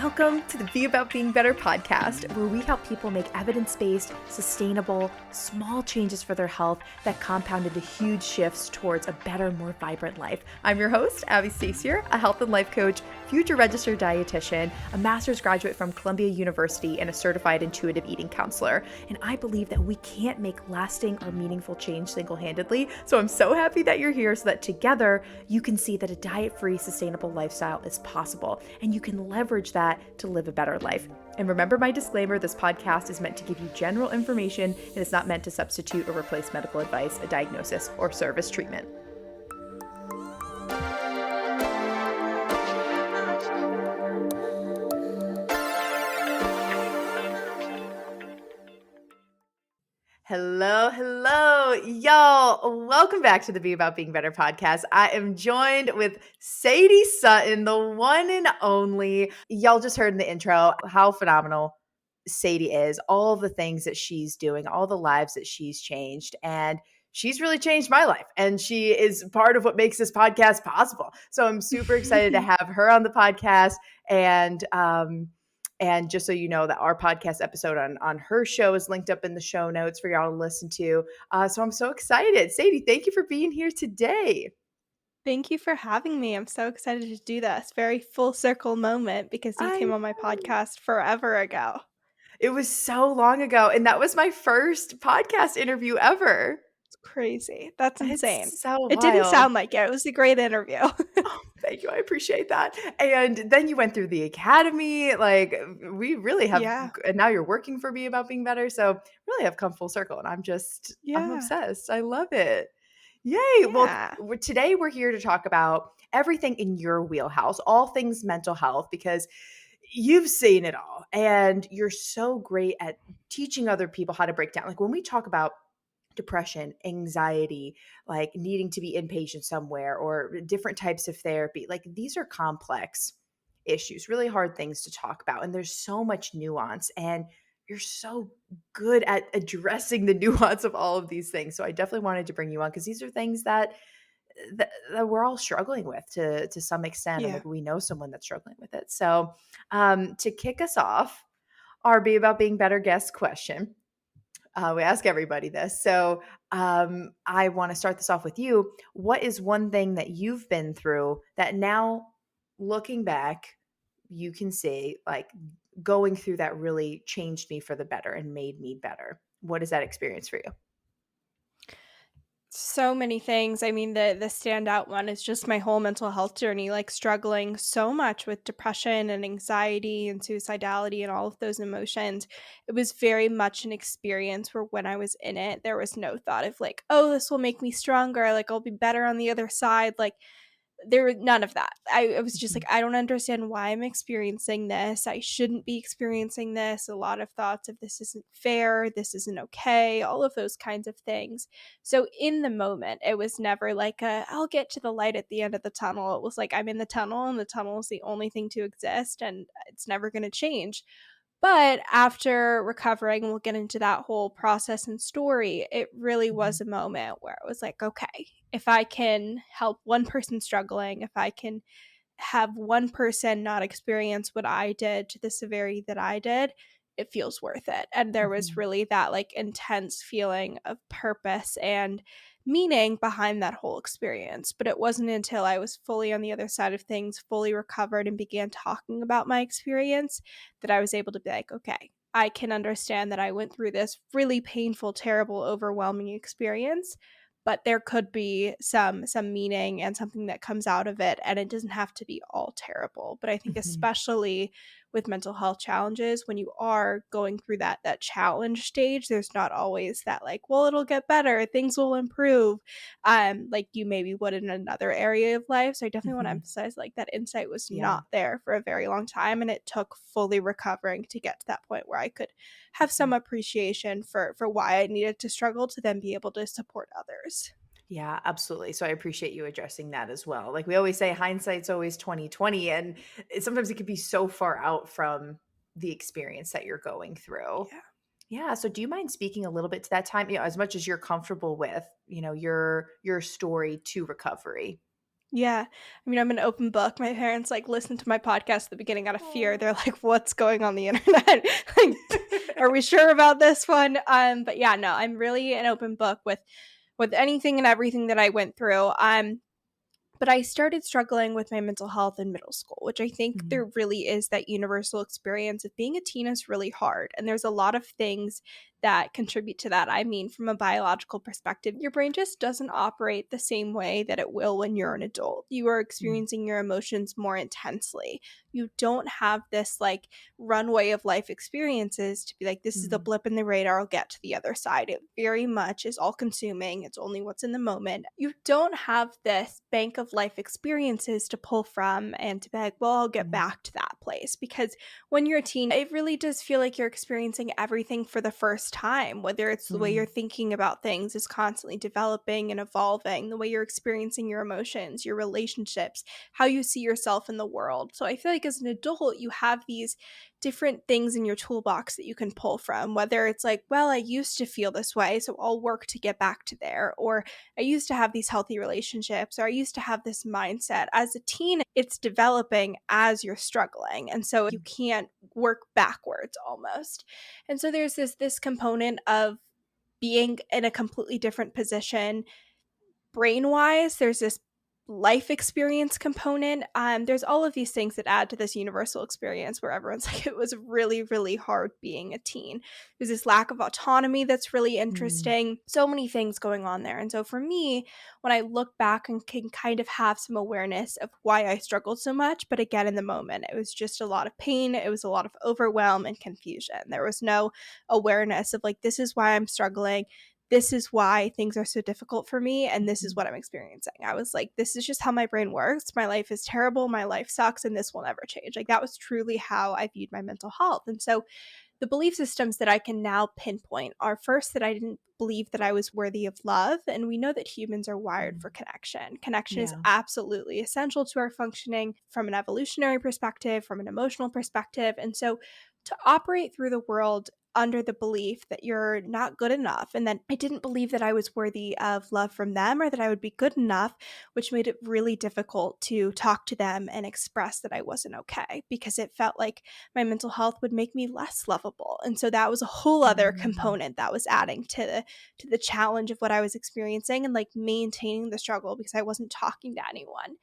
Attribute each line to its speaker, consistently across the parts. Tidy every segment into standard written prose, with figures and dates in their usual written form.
Speaker 1: Welcome to the Be About Being Better podcast, where we help people make evidence-based, sustainable, small changes for their health that compound into huge shifts towards a better, more vibrant life. I'm your host, Abby Stasier, a health and life coach, future registered dietitian, a master's graduate from Columbia University, and a certified intuitive eating counselor. And I believe that we can't make lasting or meaningful change single-handedly. So I'm so happy that you're here so that together you can see that a diet-free, sustainable lifestyle is possible, and you can leverage that to live a better life. And remember my disclaimer, this podcast is meant to give you general information and it's not meant to substitute or replace medical advice, a diagnosis, or service treatment. Hello, y'all. Welcome back to the Be About Being Better podcast. I am joined with Sadie Sutton, the one and only. Y'all just heard in the intro how phenomenal Sadie is, all of the things that she's doing, all the lives that she's changed. And she's really changed my life. And she is part of what makes this podcast possible. So I'm super excited to have her on the podcast. And just so you know that our podcast episode on her show is linked up in the show notes for y'all to listen to. So I'm so excited. Sadie, thank you for being here today.
Speaker 2: Thank you for having me. I'm so excited to do this. Very full circle moment because you came on my podcast forever ago.
Speaker 1: It was so long ago. And that was my first podcast interview ever.
Speaker 2: It's crazy. That's insane.
Speaker 1: It's so
Speaker 2: It didn't sound like it. It was a great interview.
Speaker 1: Oh, thank you. I appreciate that. And then you went through the academy. Like we really have, and now you're working for Be About Being Better. So really have come full circle and I'm obsessed. I love it. Yay. Yeah. Well, today we're here to talk about everything in your wheelhouse, all things mental health, because you've seen it all and you're so great at teaching other people how to break down. Like when we talk about depression, anxiety, like needing to be inpatient somewhere or different types of therapy. Like these are complex issues, really hard things to talk about. And there's so much nuance and you're so good at addressing the nuance of all of these things. So I definitely wanted to bring you on because these are things that we're all struggling with to some extent.
Speaker 2: Yeah.
Speaker 1: And like we know someone that's struggling with it. So to kick us off, our Be About Being Better guest question. We ask everybody this. So I want to start this off with you. What is one thing that you've been through that now looking back, you can say like going through that really changed me for the better and made me better? What is that experience for you?
Speaker 2: So many things. I mean, the standout one is just my whole mental health journey, like struggling so much with depression and anxiety and suicidality and all of those emotions. It was very much an experience where when I was in it, there was no thought of like, oh, this will make me stronger. Like I'll be better on the other side. Like there was none of that. I was just like, I don't understand why I'm experiencing this. I shouldn't be experiencing this. A lot of thoughts of this isn't fair, this isn't okay, all of those kinds of things. So in the moment, it was never like I'll get to the light at the end of the tunnel. It was like I'm in the tunnel and the tunnel is the only thing to exist and it's never going to change. But after recovering, we'll get into that whole process and story, it really was a moment where it was like, okay, if I can help one person struggling, if I can have one person not experience what I did to the severity that I did, it feels worth it. And there was really that like intense feeling of purpose and meaning behind that whole experience. But it wasn't until I was fully on the other side of things, fully recovered and began talking about my experience that I was able to be like, okay, I can understand that I went through this really painful, terrible, overwhelming experience, but there could be some meaning and something that comes out of it, and it doesn't have to be all terrible. But I think especially with mental health challenges, when you are going through that challenge stage, there's not always that like, well, it'll get better, things will improve, like you maybe would in another area of life. So I definitely want to emphasize like that insight was not there for a very long time, and it took fully recovering to get to that point where I could have some appreciation for why I needed to struggle to then be able to support others.
Speaker 1: Yeah, absolutely. So I appreciate you addressing that as well. Like we always say, hindsight's always 20/20, and sometimes it could be so far out from the experience that you're going through. Yeah. So do you mind speaking a little bit to that time, as much as you're comfortable with, your story to recovery?
Speaker 2: Yeah. I mean, I'm an open book. My parents, like, listened to my podcast at the beginning out of fear.
Speaker 1: Oh.
Speaker 2: They're like, "What's going on the internet? Like, are we sure about this one?" But yeah, no, I'm really an open book with anything and everything that I went through. But I started struggling with my mental health in middle school, which I think
Speaker 1: Mhm,
Speaker 2: there really is that universal experience of being a teen is really hard. And there's a lot of things that contribute to that. I mean, from a biological perspective, your brain just doesn't operate the same way that it will when you're an adult. You are
Speaker 1: mhm,
Speaker 2: experiencing your emotions more intensely. You don't have this like runway of life experiences to be like, this is the
Speaker 1: mhm,
Speaker 2: blip in the radar, I'll get to the other side. It very much is all consuming. It's only what's in the moment. You don't have this bank of life experiences to pull from and to be like, well, I'll get
Speaker 1: mhm,
Speaker 2: back to that place. Because when you're a teen, it really does feel like you're experiencing everything for the first time, whether it's the way you're
Speaker 1: mhm,
Speaker 2: thinking about things is constantly developing and evolving, the way you're experiencing your emotions, your relationships, how you see yourself in the world. So I feel like as an adult, you have these different things in your toolbox that you can pull from, whether it's like, well, I used to feel this way, so I'll work to get back to there, or I used to have these healthy relationships, or I used to have this mindset. As a teen, it's developing as you're struggling. And so you can't work backwards almost. And so there's this component of being in a completely different position brain wise. There's this life experience component. There's all of these things that add to this universal experience where everyone's like, it was really, really hard being a teen. There's this lack of autonomy that's really
Speaker 1: mhm,
Speaker 2: interesting. So many things going on there. And so for me, when I look back and can kind of have some awareness of why I struggled so much, but again, in the moment, it was just a lot of pain. It was a lot of overwhelm and confusion. There was no awareness of like, this is why I'm struggling, this is why things are so difficult for me, and this is
Speaker 1: mhm.
Speaker 2: what I'm experiencing. I was like, this is just how my brain works. My life is terrible. My life sucks, and this will never change. Like, that was truly how I viewed my mental health. And so, the belief systems that I can now pinpoint are first that I didn't believe that I was worthy of love. And we know that humans are wired for
Speaker 1: Mhm.
Speaker 2: connection. Connection is
Speaker 1: Yeah.
Speaker 2: absolutely essential to our functioning from an evolutionary perspective, from an emotional perspective. And so to operate through the world under the belief that you're not good enough, and then I didn't believe that I was worthy of love from them or that I would be good enough, which made it really difficult to talk to them and express that I wasn't okay because it felt like my mental health would make me less lovable. And so that was a whole other
Speaker 1: Mm.
Speaker 2: component that was adding to the challenge of what I was experiencing and like maintaining the struggle because I wasn't talking to anyone.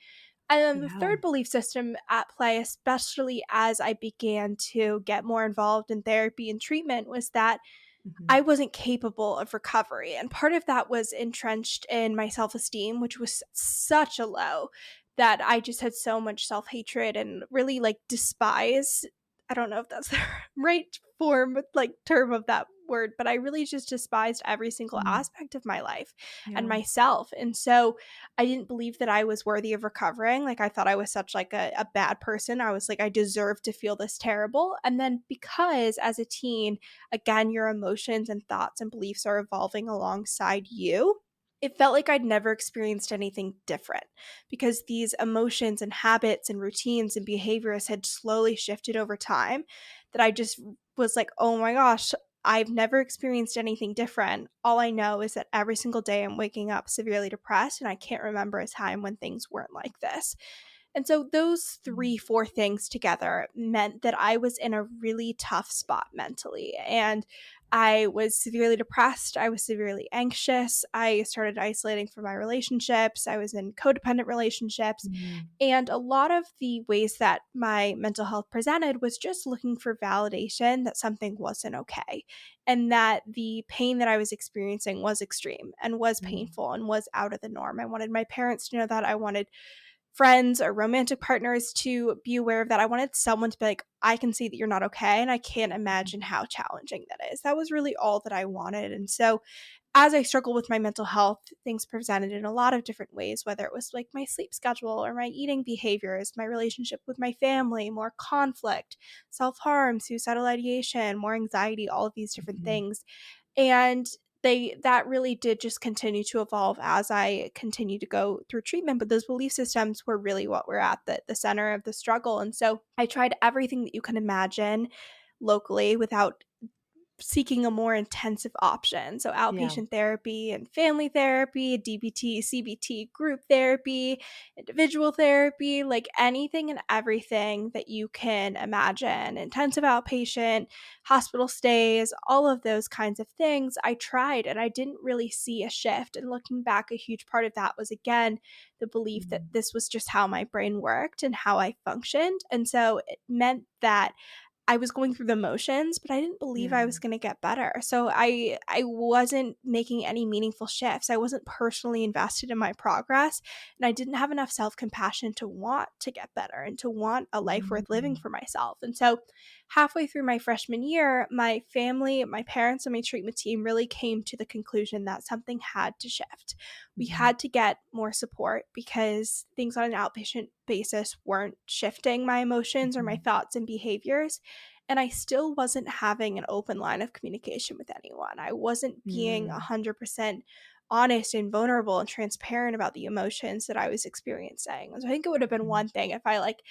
Speaker 2: And then the
Speaker 1: Yeah.
Speaker 2: third belief system at play, especially as I began to get more involved in therapy and treatment, was that
Speaker 1: Mhm,
Speaker 2: I wasn't capable of recovery. And part of that was entrenched in my self esteem, which was such a low that I just had so much self hatred and really like despise. I don't know if that's the right form, like term of that word, but I really just despised every single
Speaker 1: mhm.
Speaker 2: aspect of my life and
Speaker 1: Yeah.
Speaker 2: myself. And so I didn't believe that I was worthy of recovering. Like I thought I was such like a bad person. I was like, I deserved to feel this terrible. And then because as a teen, again, your emotions and thoughts and beliefs are evolving alongside you. It felt like I'd never experienced anything different because these emotions and habits and routines and behaviors had slowly shifted over time that I just was like, oh my gosh, I've never experienced anything different. All I know is that every single day I'm waking up severely depressed and I can't remember a time when things weren't like this. And so those
Speaker 1: Mm,
Speaker 2: 3, 4 things together meant that I was in a really tough spot mentally. And I was severely depressed. I was severely anxious. I started isolating from my relationships. I was in codependent relationships.
Speaker 1: mhm,
Speaker 2: And a lot of the ways that my mental health presented was just looking for validation that something wasn't okay and that the pain that I was experiencing was extreme and was
Speaker 1: mhm,
Speaker 2: painful and was out of the norm. I wanted my parents to know that. I wanted friends or romantic partners to be aware of that. I wanted someone to be like, I can see that you're not okay. And I can't
Speaker 1: mhm,
Speaker 2: imagine how challenging that is. That was really all that I wanted. And so, as I struggled with my mental health, things presented in a lot of different ways, whether it was like my sleep schedule or my eating behaviors, my relationship with my family, more conflict, self harm, suicidal ideation, more anxiety, all of these different
Speaker 1: mhm.
Speaker 2: things. And that really did just continue to evolve as I continued to go through treatment, but those belief systems were really what were at the center of the struggle. And so I tried everything that you can imagine locally without seeking a more intensive option. So
Speaker 1: Yeah.
Speaker 2: outpatient therapy and family therapy, DBT, CBT, group therapy, individual therapy, like anything and everything that you can imagine, intensive outpatient, hospital stays, all of those kinds of things. I tried and I didn't really see a shift. And looking back, a huge part of that was, again, the belief that this was just how my brain worked and how I functioned. And so it meant that I was going through the motions, but I didn't believe
Speaker 1: Yeah.
Speaker 2: I was going to get better. So I wasn't making any meaningful shifts. I wasn't personally invested in my progress, and I didn't have enough self-compassion to want to get better and to want a life worth living for myself. And so halfway through my freshman year, my family, my parents, and my treatment team really came to the conclusion that something had to shift. We had to get more support because things on an outpatient basis weren't shifting my emotions or my thoughts and behaviors. And I still wasn't having an open line of communication with anyone. I wasn't being 100% honest and vulnerable and transparent about the emotions that I was experiencing. So I think it would have been one thing if I like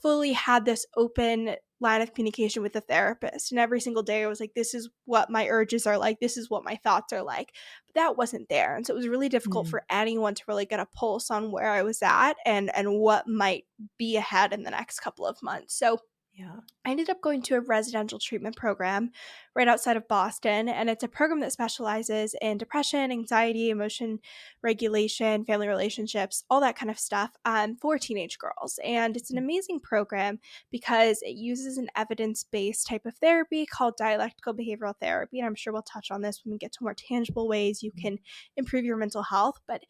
Speaker 2: fully had this open line of communication with the therapist. And every single day I was like, this is what my urges are like. This is what my thoughts are like. But that wasn't there. And so it was really difficult for anyone to really get a pulse on where I was at and what might be ahead in the next couple of months. So I ended up going to a residential treatment program right outside of Boston, and it's a program that specializes in depression, anxiety, emotion regulation, family relationships, all that kind of stuff for teenage girls. And it's an amazing program because it uses an evidence-based type of therapy called dialectical behavioral therapy, and I'm sure we'll touch on this when we get to more tangible ways you can improve your mental health, but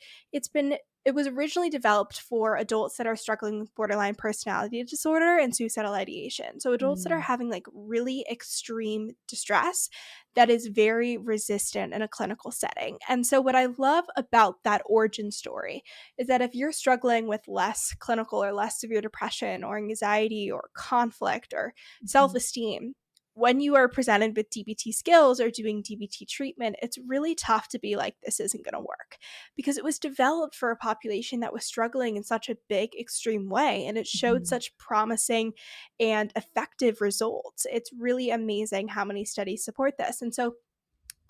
Speaker 2: it was originally developed for adults that are struggling with borderline personality disorder and suicidal ideation. So adults that are having like really extreme distress that is very resistant in a clinical setting. And so what I love about that origin story is that if you're struggling with less clinical or less severe depression or anxiety or conflict or self-esteem, when you are presented with DBT skills or doing DBT treatment, it's really tough to be like, this isn't going to work, because it was developed for a population that was struggling in such a big, extreme way, and it showed such promising and effective results. It's really amazing how many studies support this. And so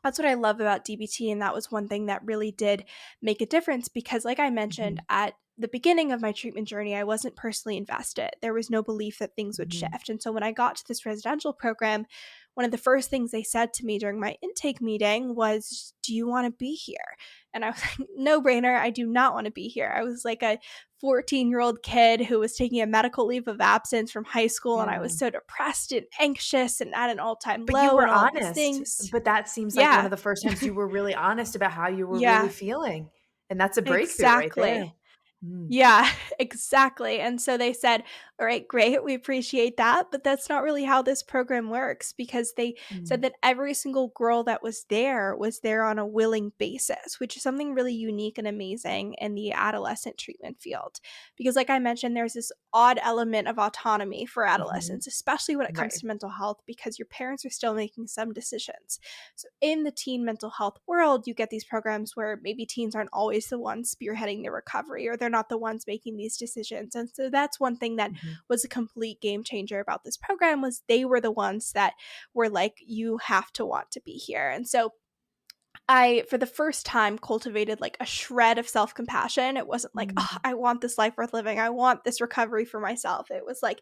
Speaker 2: that's what I love about DBT, and that was one thing that really did make a difference because, like I mentioned, at the beginning of my treatment journey, I wasn't personally invested. There was no belief that things would shift. And so when I got to this residential program, one of the first things they said to me during my intake meeting was, do you want to be here? And I was like, no brainer, I do not want to be here. I was like a 14-year-old kid who was taking a medical leave of absence from high school, and I was so depressed and anxious and at an all-time
Speaker 1: But you
Speaker 2: low
Speaker 1: were
Speaker 2: and all these
Speaker 1: honest.
Speaker 2: things.
Speaker 1: But that seems like one
Speaker 2: Yeah.
Speaker 1: of the first times you were really honest about how you were really
Speaker 2: Yeah,
Speaker 1: feeling. And that's a breakthrough right there.
Speaker 2: exactly. Yeah, exactly. And so they said, all right, great. We appreciate that. But that's not really how this program works, because they said that every single girl that was there on a willing basis, which is something really unique and amazing in the adolescent treatment field. Because like I mentioned, there's this odd element of autonomy for adolescents, especially when it comes
Speaker 1: Right.
Speaker 2: to mental health, because your parents are still making some decisions. So in the teen mental health world, you get these programs where maybe teens aren't always the ones spearheading their recovery, or they're not the ones making these decisions. And so that's one thing that was a complete game changer about this program, was they were the ones that were like, you have to want to be here. And so I, for the first time, cultivated like a shred of self-compassion. It wasn't like, oh, I want this life worth living, I want this recovery for myself. It was like,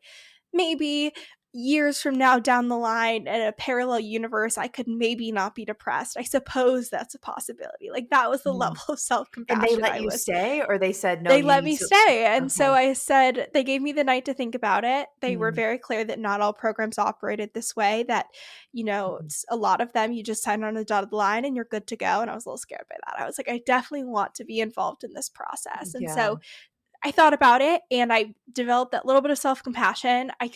Speaker 2: maybe years from now down the line in a parallel universe, I could maybe not be depressed. I suppose that's a possibility. Like, that was the level of
Speaker 1: And they
Speaker 2: self-compassion
Speaker 1: let
Speaker 2: I
Speaker 1: you
Speaker 2: was.
Speaker 1: stay, or they said, no,
Speaker 2: They
Speaker 1: you
Speaker 2: let
Speaker 1: need
Speaker 2: me
Speaker 1: to.
Speaker 2: stay, and so
Speaker 1: Okay.
Speaker 2: I said, they gave me the night to think about it. They were very clear that not all programs operated this way, that, a lot of them, you just sign on the dotted line and you're good to go, and I was a little scared by that. I was like, I definitely want to be involved in this process, and
Speaker 1: Yeah.
Speaker 2: so I thought about it, and I developed that little bit of self-compassion. I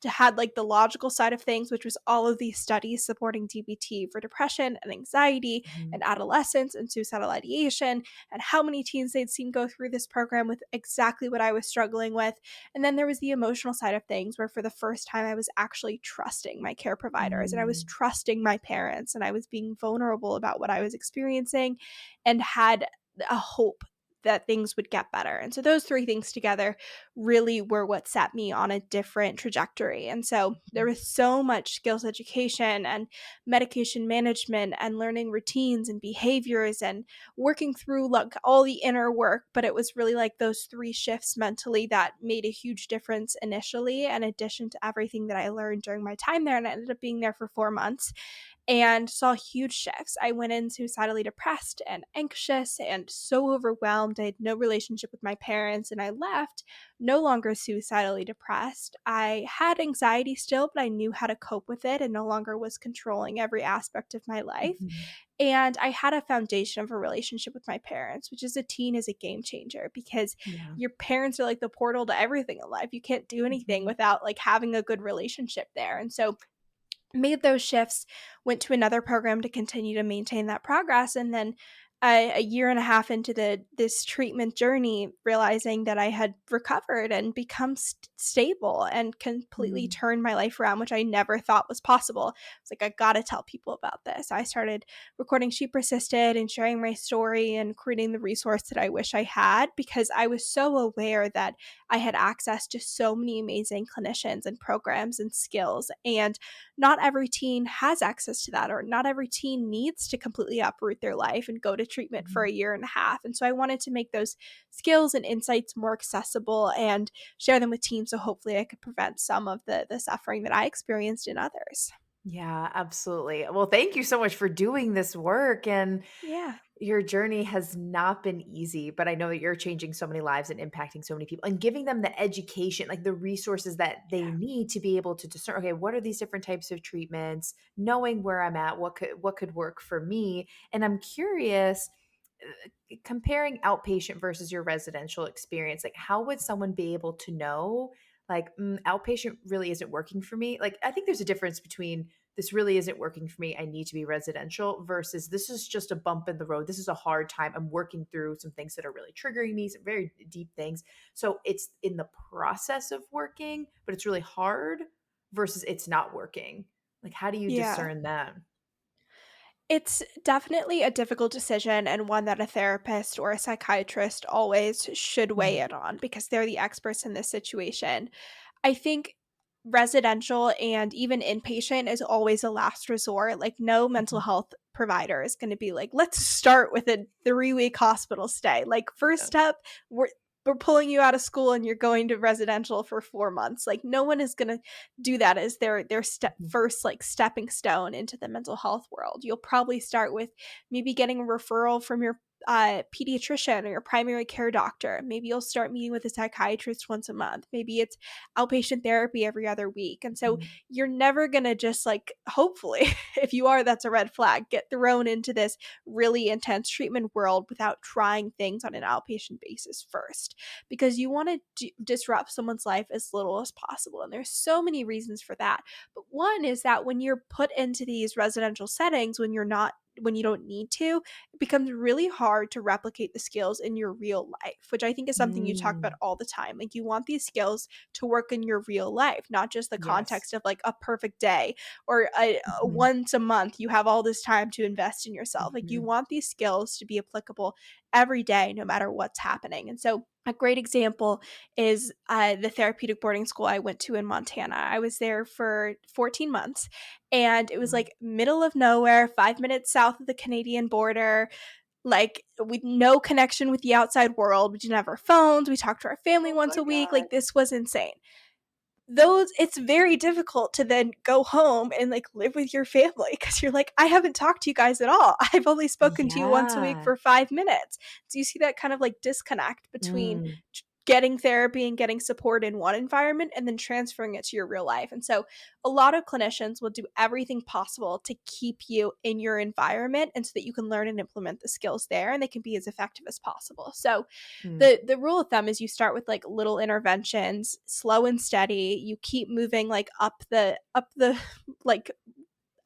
Speaker 2: had like the logical side of things, which was all of these studies supporting DBT for depression and anxiety and adolescence and suicidal ideation, and how many teens they'd seen go through this program with exactly what I was struggling with. And then there was the emotional side of things, where for the first time I was actually trusting my care providers, and I was trusting my parents, and I was being vulnerable about what I was experiencing, and had a hope that things would get better. And so those three things together really were what set me on a different trajectory. And so there was so much skills education and medication management and learning routines and behaviors and working through like all the inner work. But it was really like those three shifts mentally that made a huge difference initially, in addition to everything that I learned during my time there. And I ended up being there for 4 months and saw huge shifts. I went in suicidally depressed and anxious and so overwhelmed. I had no relationship with my parents, and I left no longer suicidally depressed. I had anxiety still, but I knew how to cope with it and no longer was controlling every aspect of my life.
Speaker 1: Mm-hmm.
Speaker 2: And I had a foundation of a relationship with my parents, which as a teen is a game changer because
Speaker 1: Yeah.
Speaker 2: your parents are like the portal to everything in life. You can't do anything without like having a good relationship there. And so made those shifts, went to another program to continue to maintain that progress, and then a year and a half into this treatment journey, realizing that I had recovered and become stable and completely
Speaker 1: Mm-hmm.
Speaker 2: turned my life around, which I never thought was possible. It's like, I gotta tell people about this. I started recording She Persisted and sharing my story and creating the resource that I wish I had, because I was so aware that I had access to so many amazing clinicians and programs and skills, and not every teen has access to that, or not every teen needs to completely uproot their life and go to treatment for a year and a half. And so I wanted to make those skills and insights more accessible and share them with teens, so hopefully I could prevent some of the suffering that I experienced in others.
Speaker 1: Yeah, absolutely. Well, thank you so much for doing this work. And
Speaker 2: Yeah.
Speaker 1: your journey has not been easy, but I know that you're changing so many lives and impacting so many people and giving them the education, like the resources that they need to be able to discern, okay, what are these different types of treatments, knowing where I'm at, what could work for me. And I'm curious, comparing outpatient versus your residential experience, like how would someone be able to know like outpatient really isn't working for me? Like I think there's a difference between this really isn't working for me, I need to be residential, versus this is just a bump in the road, this is a hard time, I'm working through some things that are really triggering me, some very deep things. So it's in the process of working, but it's really hard, versus it's not working. Like how do you
Speaker 2: Yeah.
Speaker 1: discern them?
Speaker 2: It's definitely a difficult decision, and one that a therapist or a psychiatrist always should weigh
Speaker 1: Mhm.
Speaker 2: in on because they're the experts in this situation. I think residential and even inpatient is always a last resort. Like, no mental
Speaker 1: Mhm.
Speaker 2: health provider is going to be like, let's start with a 3-week hospital stay. Like, first
Speaker 1: Yeah.
Speaker 2: step, we're pulling you out of school and you're going to residential for 4 months. Like, no one is going to do that as their
Speaker 1: Mhm.
Speaker 2: first like stepping stone into the mental health world. You'll probably start with maybe getting a referral from your pediatrician or your primary care doctor. Maybe you'll start meeting with a psychiatrist once a month. Maybe it's outpatient therapy every other week. And so
Speaker 1: Mhm.
Speaker 2: you're never going to just like, hopefully, if you are, that's a red flag, get thrown into this really intense treatment world without trying things on an outpatient basis first, because you want to disrupt someone's life as little as possible. And there's so many reasons for that. But one is that when you're put into these residential settings, when you don't need to, it becomes really hard to replicate the skills in your real life, which I think is something you talk about
Speaker 1: Mm.
Speaker 2: all the time. Like, you want these skills to work in your real life, not just the
Speaker 1: Yes.
Speaker 2: context of like a perfect day or a
Speaker 1: Mhm.
Speaker 2: once a month you have all this time to invest in yourself. Like, you
Speaker 1: Mhm.
Speaker 2: want these skills to be applicable every day, no matter what's happening. And so a great example is the therapeutic boarding school I went to in Montana. I was there for 14 months, and it was
Speaker 1: Mm.
Speaker 2: like middle of nowhere, 5 minutes south of the Canadian border, like with no connection with the outside world. We didn't have our phones. We talked to our family
Speaker 1: Oh
Speaker 2: once
Speaker 1: my
Speaker 2: a week.
Speaker 1: god.
Speaker 2: Like, this was insane. It's very difficult to then go home and like live with your family because you're like, I haven't talked to you guys at all. I've only spoken to you once a week
Speaker 1: Yeah.
Speaker 2: for 5 minutes. So you see that kind of like disconnect between
Speaker 1: Mm.
Speaker 2: getting therapy and getting support in one environment and then transferring it to your real life. And so a lot of clinicians will do everything possible to keep you in your environment, and so that you can learn and implement the skills there and they can be as effective as possible. So
Speaker 1: Mm.
Speaker 2: the rule of thumb is you start with like little interventions, slow and steady. You keep moving like up the like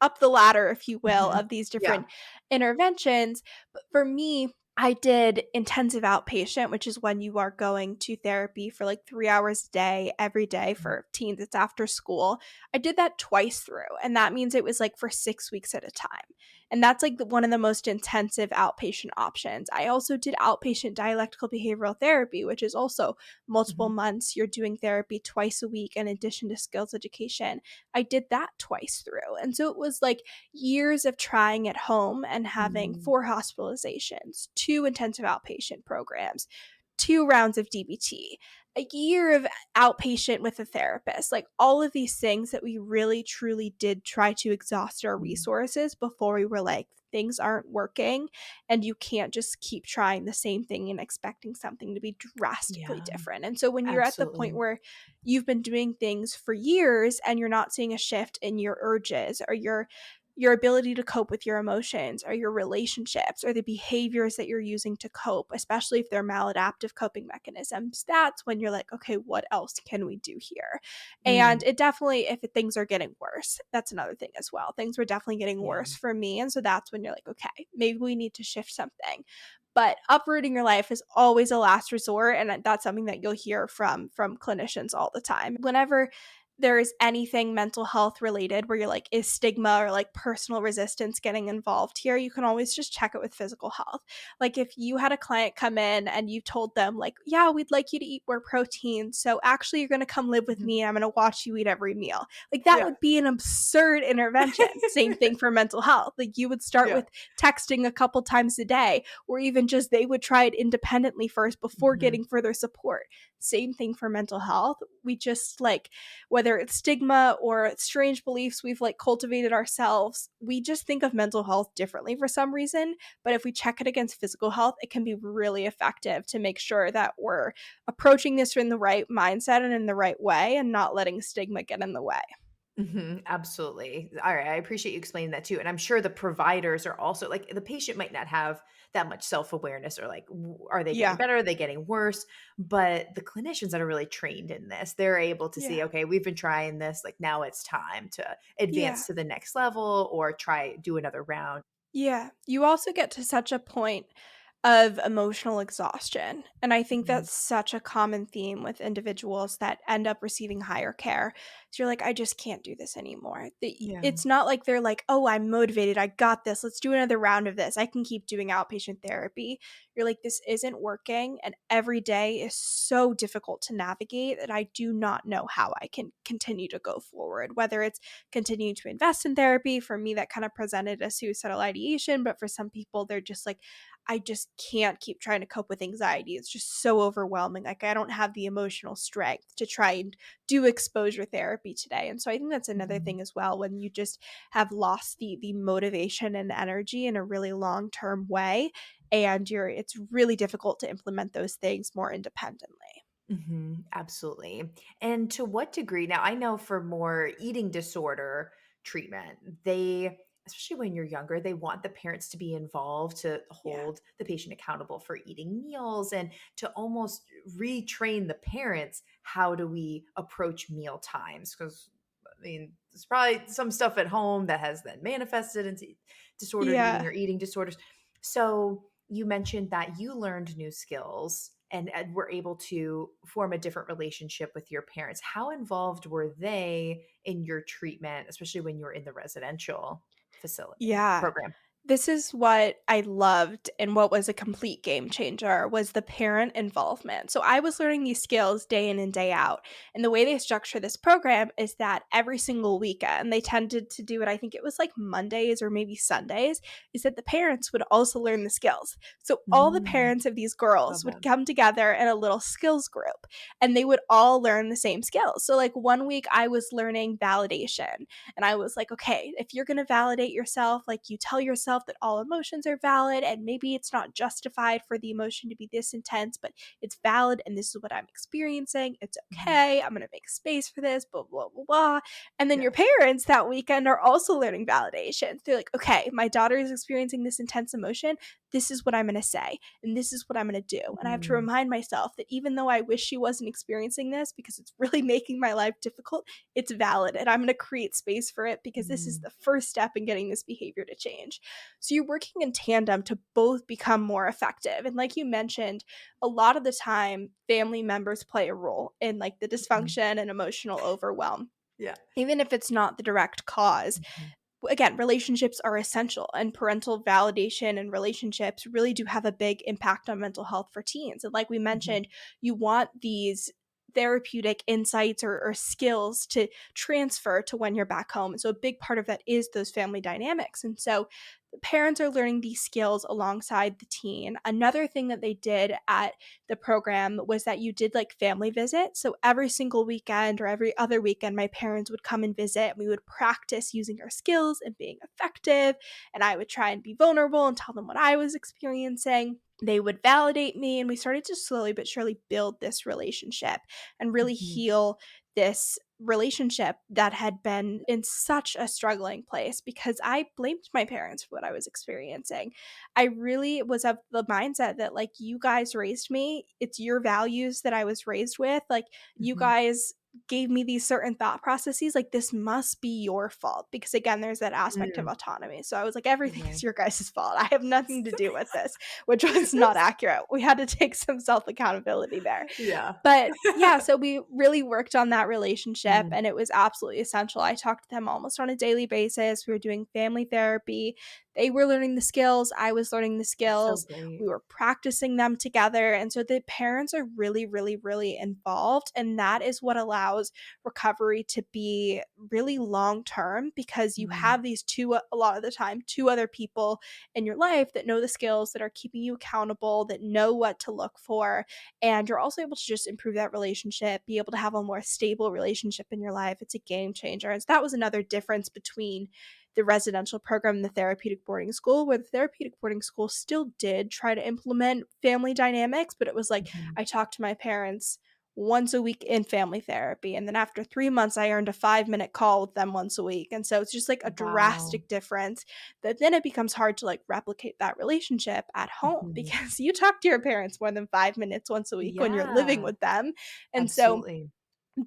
Speaker 2: up the ladder, if you will,
Speaker 1: Mhm.
Speaker 2: of these
Speaker 1: Yeah.
Speaker 2: different interventions. But for me, I did intensive outpatient, which is when you are going to therapy for like 3 hours a day, every day for teens. It's after school. I did that twice through, and that means it was like for 6 weeks at a time. And that's like one of the most intensive outpatient options. I also did outpatient dialectical behavioral therapy, which is also multiple months. You're doing therapy twice a week in addition to skills education. I did that twice through. And so it was like years of trying at home and having 4 hospitalizations, 2 intensive outpatient programs, 2 rounds of DBT, a year of outpatient with a therapist, like all of these things that we really truly did try to exhaust our resources before we were like, things aren't working and you can't just keep trying the same thing and expecting something to be drastically different. And so when you're at the point where you've been doing things for years and you're not seeing a shift in your urges or your ability to cope with your emotions or your relationships or the behaviors that you're using to cope, especially if they're maladaptive coping mechanisms, that's when you're like, okay, what else can we do here? And it definitely, if things are getting worse, that's another thing as well. Things were definitely getting worse for me. And so that's when you're like, okay, maybe we need to shift something. But uprooting your life is always a last resort. And that's something that you'll hear from clinicians all the time. Whenever there is anything mental health related where you're like, is stigma or like personal resistance getting involved here, you can always just check it with physical health. Like if you had a client come in and you told them like, yeah, we'd like you to eat more protein, so actually you're going to come live with me and I'm going to watch you eat every meal. Like that would be an absurd intervention. Same thing for mental health. Like you would start with texting a couple times a day, or even just they would try it independently first before getting further support. Same thing for mental health. We just like, whether it's stigma or strange beliefs we've like cultivated ourselves, we just think of mental health differently for some reason. But if we check it against physical health, it can be really effective to make sure that we're approaching this in the right mindset and in the right way and not letting stigma get in the way.
Speaker 1: Absolutely. All right. I appreciate you explaining that too. And I'm sure the providers are also like the patient might not have that much self-awareness or like, are they getting better? Are they getting worse? But the clinicians that are really trained in this, they're able to see, okay, we've been trying this, like now it's time to advance to the next level or do another round.
Speaker 2: Yeah. You also get to such a point of emotional exhaustion. And I think that's such a common theme with individuals that end up receiving higher care. So you're like, I just can't do this anymore. It's not like they're like, oh, I'm motivated. I got this. Let's do another round of this. I can keep doing outpatient therapy. You're like, this isn't working. And every day is so difficult to navigate that I do not know how I can continue to go forward, whether it's continuing to invest in therapy. For me, that kind of presented as suicidal ideation. But for some people, they're just like, I just can't keep trying to cope with anxiety. It's just so overwhelming. Like I don't have the emotional strength to try and do exposure therapy today. And so I think that's another thing as well, when you just have lost the motivation and energy in a really long-term way, and it's really difficult to implement those things more independently.
Speaker 1: Absolutely. And to what degree? Now, I know for more eating disorder treatment, especially when you're younger, they want the parents to be involved to hold the patient accountable for eating meals and to almost retrain the parents. How do we approach meal times? Because I mean, there's probably some stuff at home that has then manifested into disordered eating or eating disorders. So you mentioned that you learned new skills and were able to form a different relationship with your parents. How involved were they in your treatment, especially when you were in the residential facility
Speaker 2: Yeah.
Speaker 1: program?
Speaker 2: This is what I loved, and what was a complete game changer was the parent involvement. So I was learning these skills day in and day out. And the way they structure this program is that every single weekend, they tended to do it, I think it was like Mondays or maybe Sundays, is that the parents would also learn the skills. So all the parents of these girls
Speaker 1: Love
Speaker 2: would
Speaker 1: that.
Speaker 2: come together in a little skills group, and they would all learn the same skills. So like one week I was learning validation, and I was like, okay, if you're going to validate yourself, like you tell yourself that all emotions are valid and maybe it's not justified for the emotion to be this intense, but it's valid and this is what I'm experiencing. It's okay. I'm going to make space for this, blah, blah, blah, blah. And then your parents that weekend are also learning validation. They're like, okay, my daughter is experiencing this intense emotion. This is what I'm going to say, and this is what I'm going to do. And I have to remind myself that even though I wish she wasn't experiencing this because it's really making my life difficult, it's valid, and I'm going to create space for it because this is the first step in getting this behavior to change. So you're working in tandem to both become more effective. And like you mentioned, a lot of the time, family members play a role in like the
Speaker 1: Mhm.
Speaker 2: dysfunction and emotional overwhelm,
Speaker 1: Yeah.
Speaker 2: even if it's not the direct cause.
Speaker 1: Mhm.
Speaker 2: Again, relationships are essential, and parental validation and relationships really do have a big impact on mental health for teens. And like we
Speaker 1: Mhm.
Speaker 2: mentioned, you want these therapeutic insights or skills to transfer to when you're back home. And so a big part of that is those family dynamics. And so the parents are learning these skills alongside the teen. Another thing that they did at the program was that you did like family visits. So every single weekend or every other weekend, my parents would come and visit, and we would practice using our skills and being effective. And I would try and be vulnerable and tell them what I was experiencing. They would validate me, and we started to slowly but surely build this relationship and really
Speaker 1: Mhm.
Speaker 2: heal this relationship that had been in such a struggling place because I blamed my parents for what I was experiencing. I really was of the mindset that, like, you guys raised me. It's your values that I was raised with. Like, you
Speaker 1: Mhm.
Speaker 2: guys gave me these certain thought processes. Like, this must be your fault. Because again, there's that aspect of
Speaker 1: Mm.
Speaker 2: autonomy. So I was like, everything is
Speaker 1: Right.
Speaker 2: your guys' fault. I have nothing to do with this, which was not
Speaker 1: That's
Speaker 2: accurate. We had to take some self accountability there.
Speaker 1: yeah.
Speaker 2: But yeah, so we really worked on that relationship,
Speaker 1: Mhm.
Speaker 2: and it was absolutely essential. I talked to them almost on a daily basis. We were doing family therapy. They were learning the skills. I was learning the
Speaker 1: That's so
Speaker 2: skills.
Speaker 1: great.
Speaker 2: We were practicing them together. And so the parents are really, really, really involved. And that is what allows recovery to be really long term because you
Speaker 1: Mm.
Speaker 2: have these two, a lot of the time, two other people in your life that know the skills, that are keeping you accountable, that know what to look for, and you're also able to just improve that relationship, be able to have a more stable relationship in your life. It's a game changer. And so that was another difference between the residential program and the therapeutic boarding school, where the therapeutic boarding school still did try to implement family dynamics, but it was like
Speaker 1: Mhm.
Speaker 2: I talked to my parents once a week in family therapy. And then after 3 months, I earned a 5-minute call with them once a week. And so it's just like a
Speaker 1: Wow.
Speaker 2: drastic difference that then it becomes hard to like replicate that relationship at home
Speaker 1: Mhm.
Speaker 2: because you talk to your parents more than 5 minutes once a week when you're living
Speaker 1: Yeah.
Speaker 2: with them. And so
Speaker 1: Absolutely.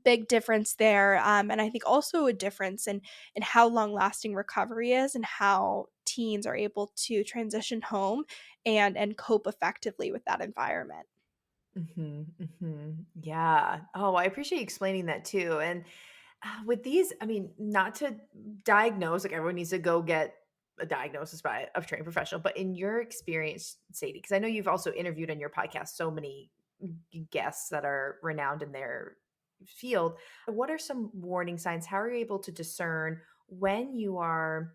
Speaker 2: big difference there. And I think also a difference in how long lasting recovery is and how teens are able to transition home and cope effectively with that environment.
Speaker 1: Mhm. Mhm. Yeah. Oh, I appreciate you explaining that too. And with these, I mean, not to diagnose, like everyone needs to go get a diagnosis by a trained professional, but in your experience, Sadie, because I know you've also interviewed on your podcast so many guests that are renowned in their field. What are some warning signs? How are you able to discern when you are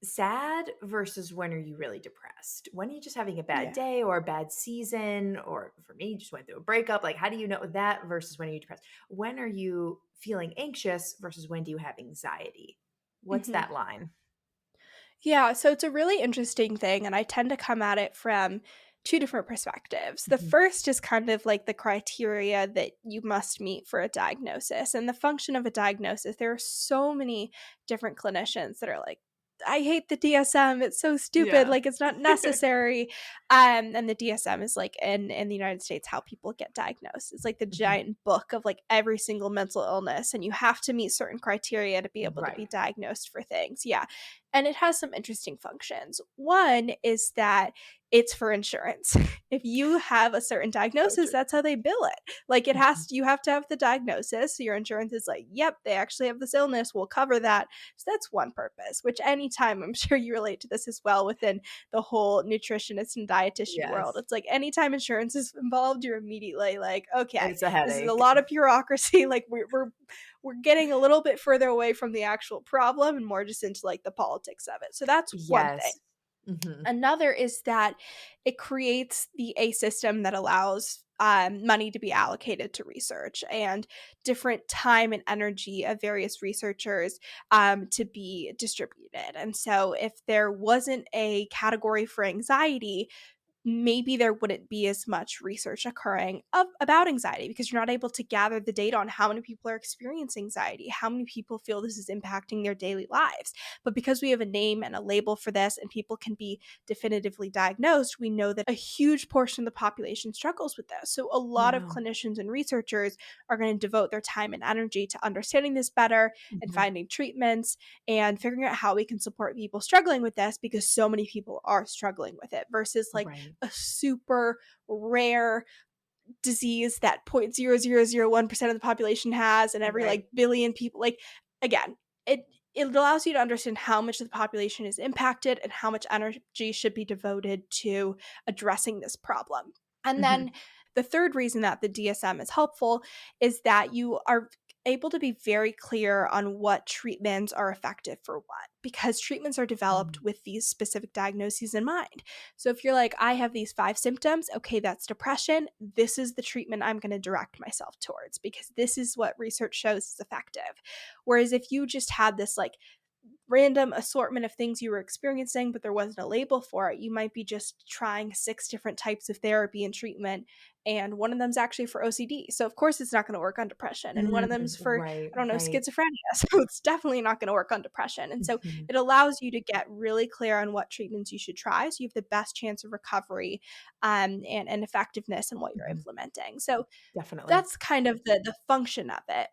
Speaker 1: sad versus when are you really depressed? When are you just having a bad
Speaker 2: Yeah.
Speaker 1: day or a bad season? Or for me, just went through a breakup. Like, how do you know that versus when are you depressed? When are you feeling anxious versus when do you have anxiety? What's
Speaker 2: hmm
Speaker 1: that line?
Speaker 2: Yeah, so it's a really interesting thing, and I tend to come at it from two different perspectives. The
Speaker 1: Mhm.
Speaker 2: first is kind of like the criteria that you must meet for a diagnosis and the function of a diagnosis. There are so many different clinicians that are like, I hate the DSM. It's so stupid.
Speaker 1: Yeah.
Speaker 2: Like it's not necessary. And the DSM is like in the United States how people get diagnosed. It's like the
Speaker 1: Mhm.
Speaker 2: giant book of like every single mental illness, and you have to meet certain criteria to be able to be
Speaker 1: Right.
Speaker 2: diagnosed for things. Yeah, and it has some interesting functions. One is that it's for insurance. If you have a certain
Speaker 1: So
Speaker 2: diagnosis,
Speaker 1: true.
Speaker 2: that's how they bill it. Like it
Speaker 1: Mhm.
Speaker 2: has to, you have to have the diagnosis. So your insurance is like, yep, they actually have this illness. We'll cover that. So that's one purpose, which anytime I'm sure you relate to this as well within the whole nutritionist and dietitian world.
Speaker 1: Yes.
Speaker 2: It's like anytime insurance is involved, you're immediately like, okay,
Speaker 1: It's a
Speaker 2: this is a
Speaker 1: headache.
Speaker 2: lot of bureaucracy. Like we're getting a little bit further away from the actual problem and more just into like the politics of it. So that's one thing.
Speaker 1: Yes. Mhm.
Speaker 2: Another is that it creates a system that allows money to be allocated to research and different time and energy of various researchers to be distributed. And so, if there wasn't a category for anxiety, maybe there wouldn't be as much research occurring about anxiety, because you're not able to gather the data on how many people are experiencing anxiety, how many people feel this is impacting their daily lives. But because we have a name and a label for this and people can be definitively diagnosed, we know that a huge portion of the population struggles with this. So a lot of
Speaker 1: Yeah.
Speaker 2: clinicians and researchers are going to devote their time and energy to understanding this better and
Speaker 1: Mhm.
Speaker 2: finding treatments and figuring out how we can support people struggling with this, because so many people are struggling with it, versus like
Speaker 1: Right.
Speaker 2: a super rare disease that 0.0001% of the population has and every
Speaker 1: Right.
Speaker 2: like billion people. Like, again, it allows you to understand how much of the population is impacted and how much energy should be devoted to addressing this problem. And then
Speaker 1: Mhm.
Speaker 2: the third reason that the DSM is helpful is that you are able to be very clear on what treatments are effective for what, because treatments are developed
Speaker 1: Mm.
Speaker 2: with these specific diagnoses in mind. So if you're like, I have these 5 symptoms, okay, that's depression, this is the treatment I'm going to direct myself towards, because this is what research shows is effective. Whereas if you just had this like random assortment of things you were experiencing, but there wasn't a label for it, you might be just trying 6 different types of therapy and treatment, and one of them's actually for OCD. So of course it's not going to work on depression, and one of them's for,
Speaker 1: Right,
Speaker 2: I don't know,
Speaker 1: right.
Speaker 2: schizophrenia. So it's definitely not going to work on depression. And so
Speaker 1: Mhm.
Speaker 2: it allows you to get really clear on what treatments you should try, so you have the best chance of recovery and effectiveness in what you're
Speaker 1: Mhm.
Speaker 2: implementing. So
Speaker 1: Definitely.
Speaker 2: that's kind of the function of it.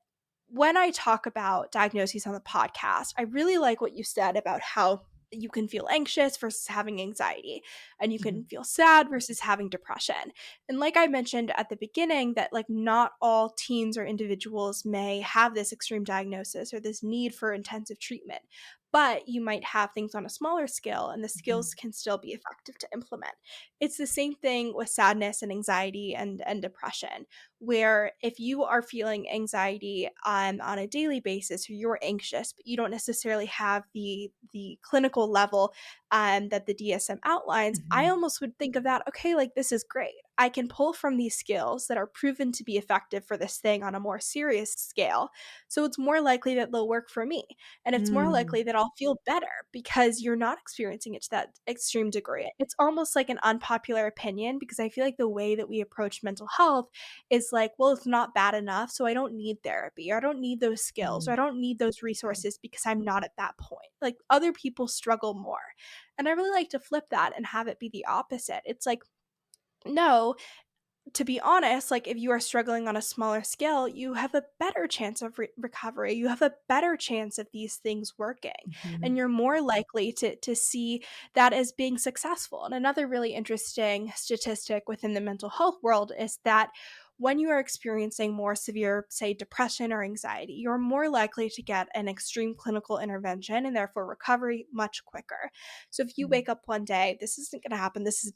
Speaker 2: When I talk about diagnoses on the podcast, I really like what you said about how you can feel anxious versus having anxiety, and you can
Speaker 1: Mhm.
Speaker 2: feel sad versus having depression. And like I mentioned at the beginning, that like not all teens or individuals may have this extreme diagnosis or this need for intensive treatment, but you might have things on a smaller scale and the skills
Speaker 1: Mhm.
Speaker 2: can still be effective to implement. It's the same thing with sadness and anxiety and depression, where if you are feeling anxiety on a daily basis, or you're anxious but you don't necessarily have the clinical level that the DSM outlines, I
Speaker 1: Mhm.
Speaker 2: almost would think of that, okay, like this is great, I can pull from these skills that are proven to be effective for this thing on a more serious scale, so it's more likely that they'll work for me, and it's more
Speaker 1: Mm.
Speaker 2: likely that I'll feel better because you're not experiencing it to that extreme degree. It's almost like an unpopular opinion, because I feel like the way that we approach mental health is like, well, it's not bad enough, so I don't need therapy, or I don't need those skills, or I
Speaker 1: Mhm.
Speaker 2: don't need those
Speaker 1: Right.
Speaker 2: resources because I'm not at that point. Like, other people struggle more. And I really like to flip that and have it be the opposite. It's like, no, to be honest, like if you are struggling on a smaller scale, you have a better chance of recovery. You have a better chance of these things working, and
Speaker 1: Mhm.
Speaker 2: you're more likely to see that as being successful. And another really interesting statistic within the mental health world is that when you are experiencing more severe, say, depression or anxiety, you're more likely to get an extreme clinical intervention and therefore recovery much quicker. So if you
Speaker 1: Mm.
Speaker 2: wake up one day, this isn't going to happen. This is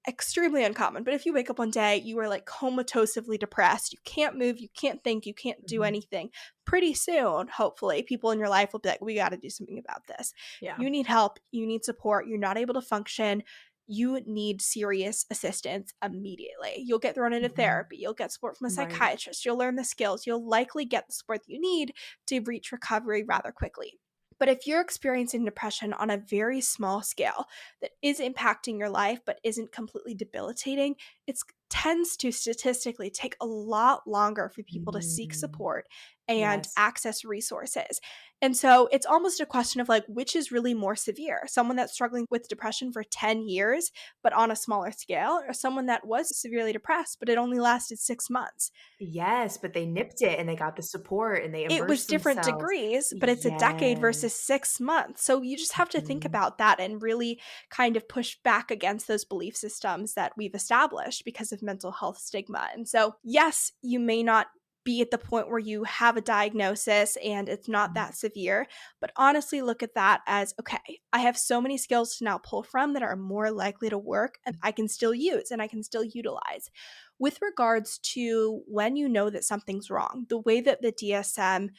Speaker 2: extremely uncommon. But if you wake up one day, you are like comatosely depressed, you can't move, you can't think, you can't do
Speaker 1: Mhm.
Speaker 2: anything. Pretty soon, hopefully, people in your life will be like, we got to do something about this.
Speaker 1: Yeah.
Speaker 2: You need help, you need support, you're not able to function. You need serious assistance immediately. You'll get thrown into
Speaker 1: Mhm.
Speaker 2: therapy. You'll get support from a
Speaker 1: Right.
Speaker 2: psychiatrist. You'll learn the skills. You'll likely get the support that you need to reach recovery rather quickly. But if you're experiencing depression on a very small scale that is impacting your life but isn't completely debilitating, it tends to statistically take a lot longer for people to seek
Speaker 1: Mm.
Speaker 2: support and
Speaker 1: Yes.
Speaker 2: access resources. And so it's almost a question of like, which is really more severe? Someone that's struggling with depression for 10 years, but on a smaller scale, or someone that was severely depressed, but it only lasted 6 months?
Speaker 1: Yes, but they nipped it and they got the support and they
Speaker 2: It was
Speaker 1: immersed
Speaker 2: different
Speaker 1: themselves.
Speaker 2: degrees, but it's a decade versus
Speaker 1: Yes.
Speaker 2: 6 months. So you just have to think
Speaker 1: Mhm.
Speaker 2: about that and really kind of push back against those belief systems that we've established because of mental health stigma. And so, yes, you may not be at the point where you have a diagnosis and it's not
Speaker 1: Mhm.
Speaker 2: that severe, but honestly look at that as, okay, I have so many skills to now pull from that are more likely to work and I can still use and I can still utilize. With regards to when you know that something's wrong, the way that the DSM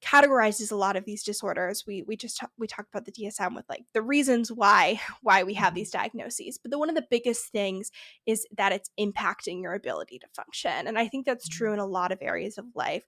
Speaker 2: categorizes a lot of these disorders. We talked about the DSM with like the reasons why we have these diagnoses, but one of the biggest things is that it's impacting your ability to function. And I think that's true in a lot of areas of life.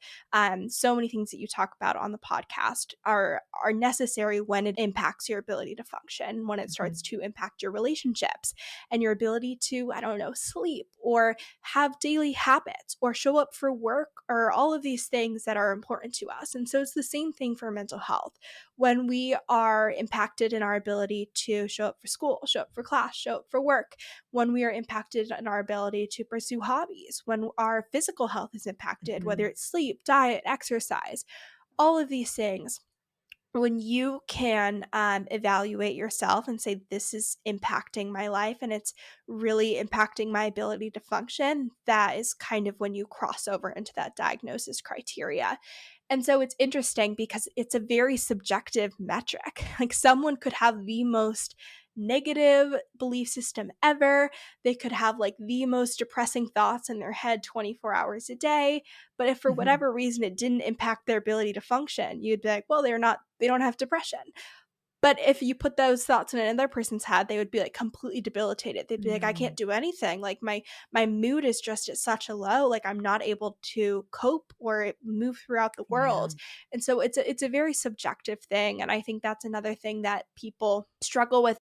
Speaker 2: So many things that you talk about on the podcast are necessary when it impacts your ability to function, when it starts to impact your relationships and your ability to, I don't know, sleep or have daily habits or show up for work or all of these things that are important to us. And so it's the same thing for mental health. When we are impacted in our ability to show up for school, show up for class, show up for work, when we are impacted in our ability to pursue hobbies, when our physical health is impacted, whether it's sleep, diet, exercise, all of these things, when you can evaluate yourself and say, this is impacting my life and it's really impacting my ability to function, that is kind of when you cross over into that diagnosis criteria. And so it's interesting because it's a very subjective metric. Like someone could have the most negative belief system ever. They could have like the most depressing thoughts in their head 24 hours a day. But if for whatever reason it didn't impact their ability to function, you'd be like, well, they don't have depression. But if you put those thoughts in another person's head, they would be like completely debilitated. They'd be like, I can't do anything. Like my mood is just at such a low, like I'm not able to cope or move throughout the world. And so it's a very subjective thing. And I think that's another thing that people struggle with.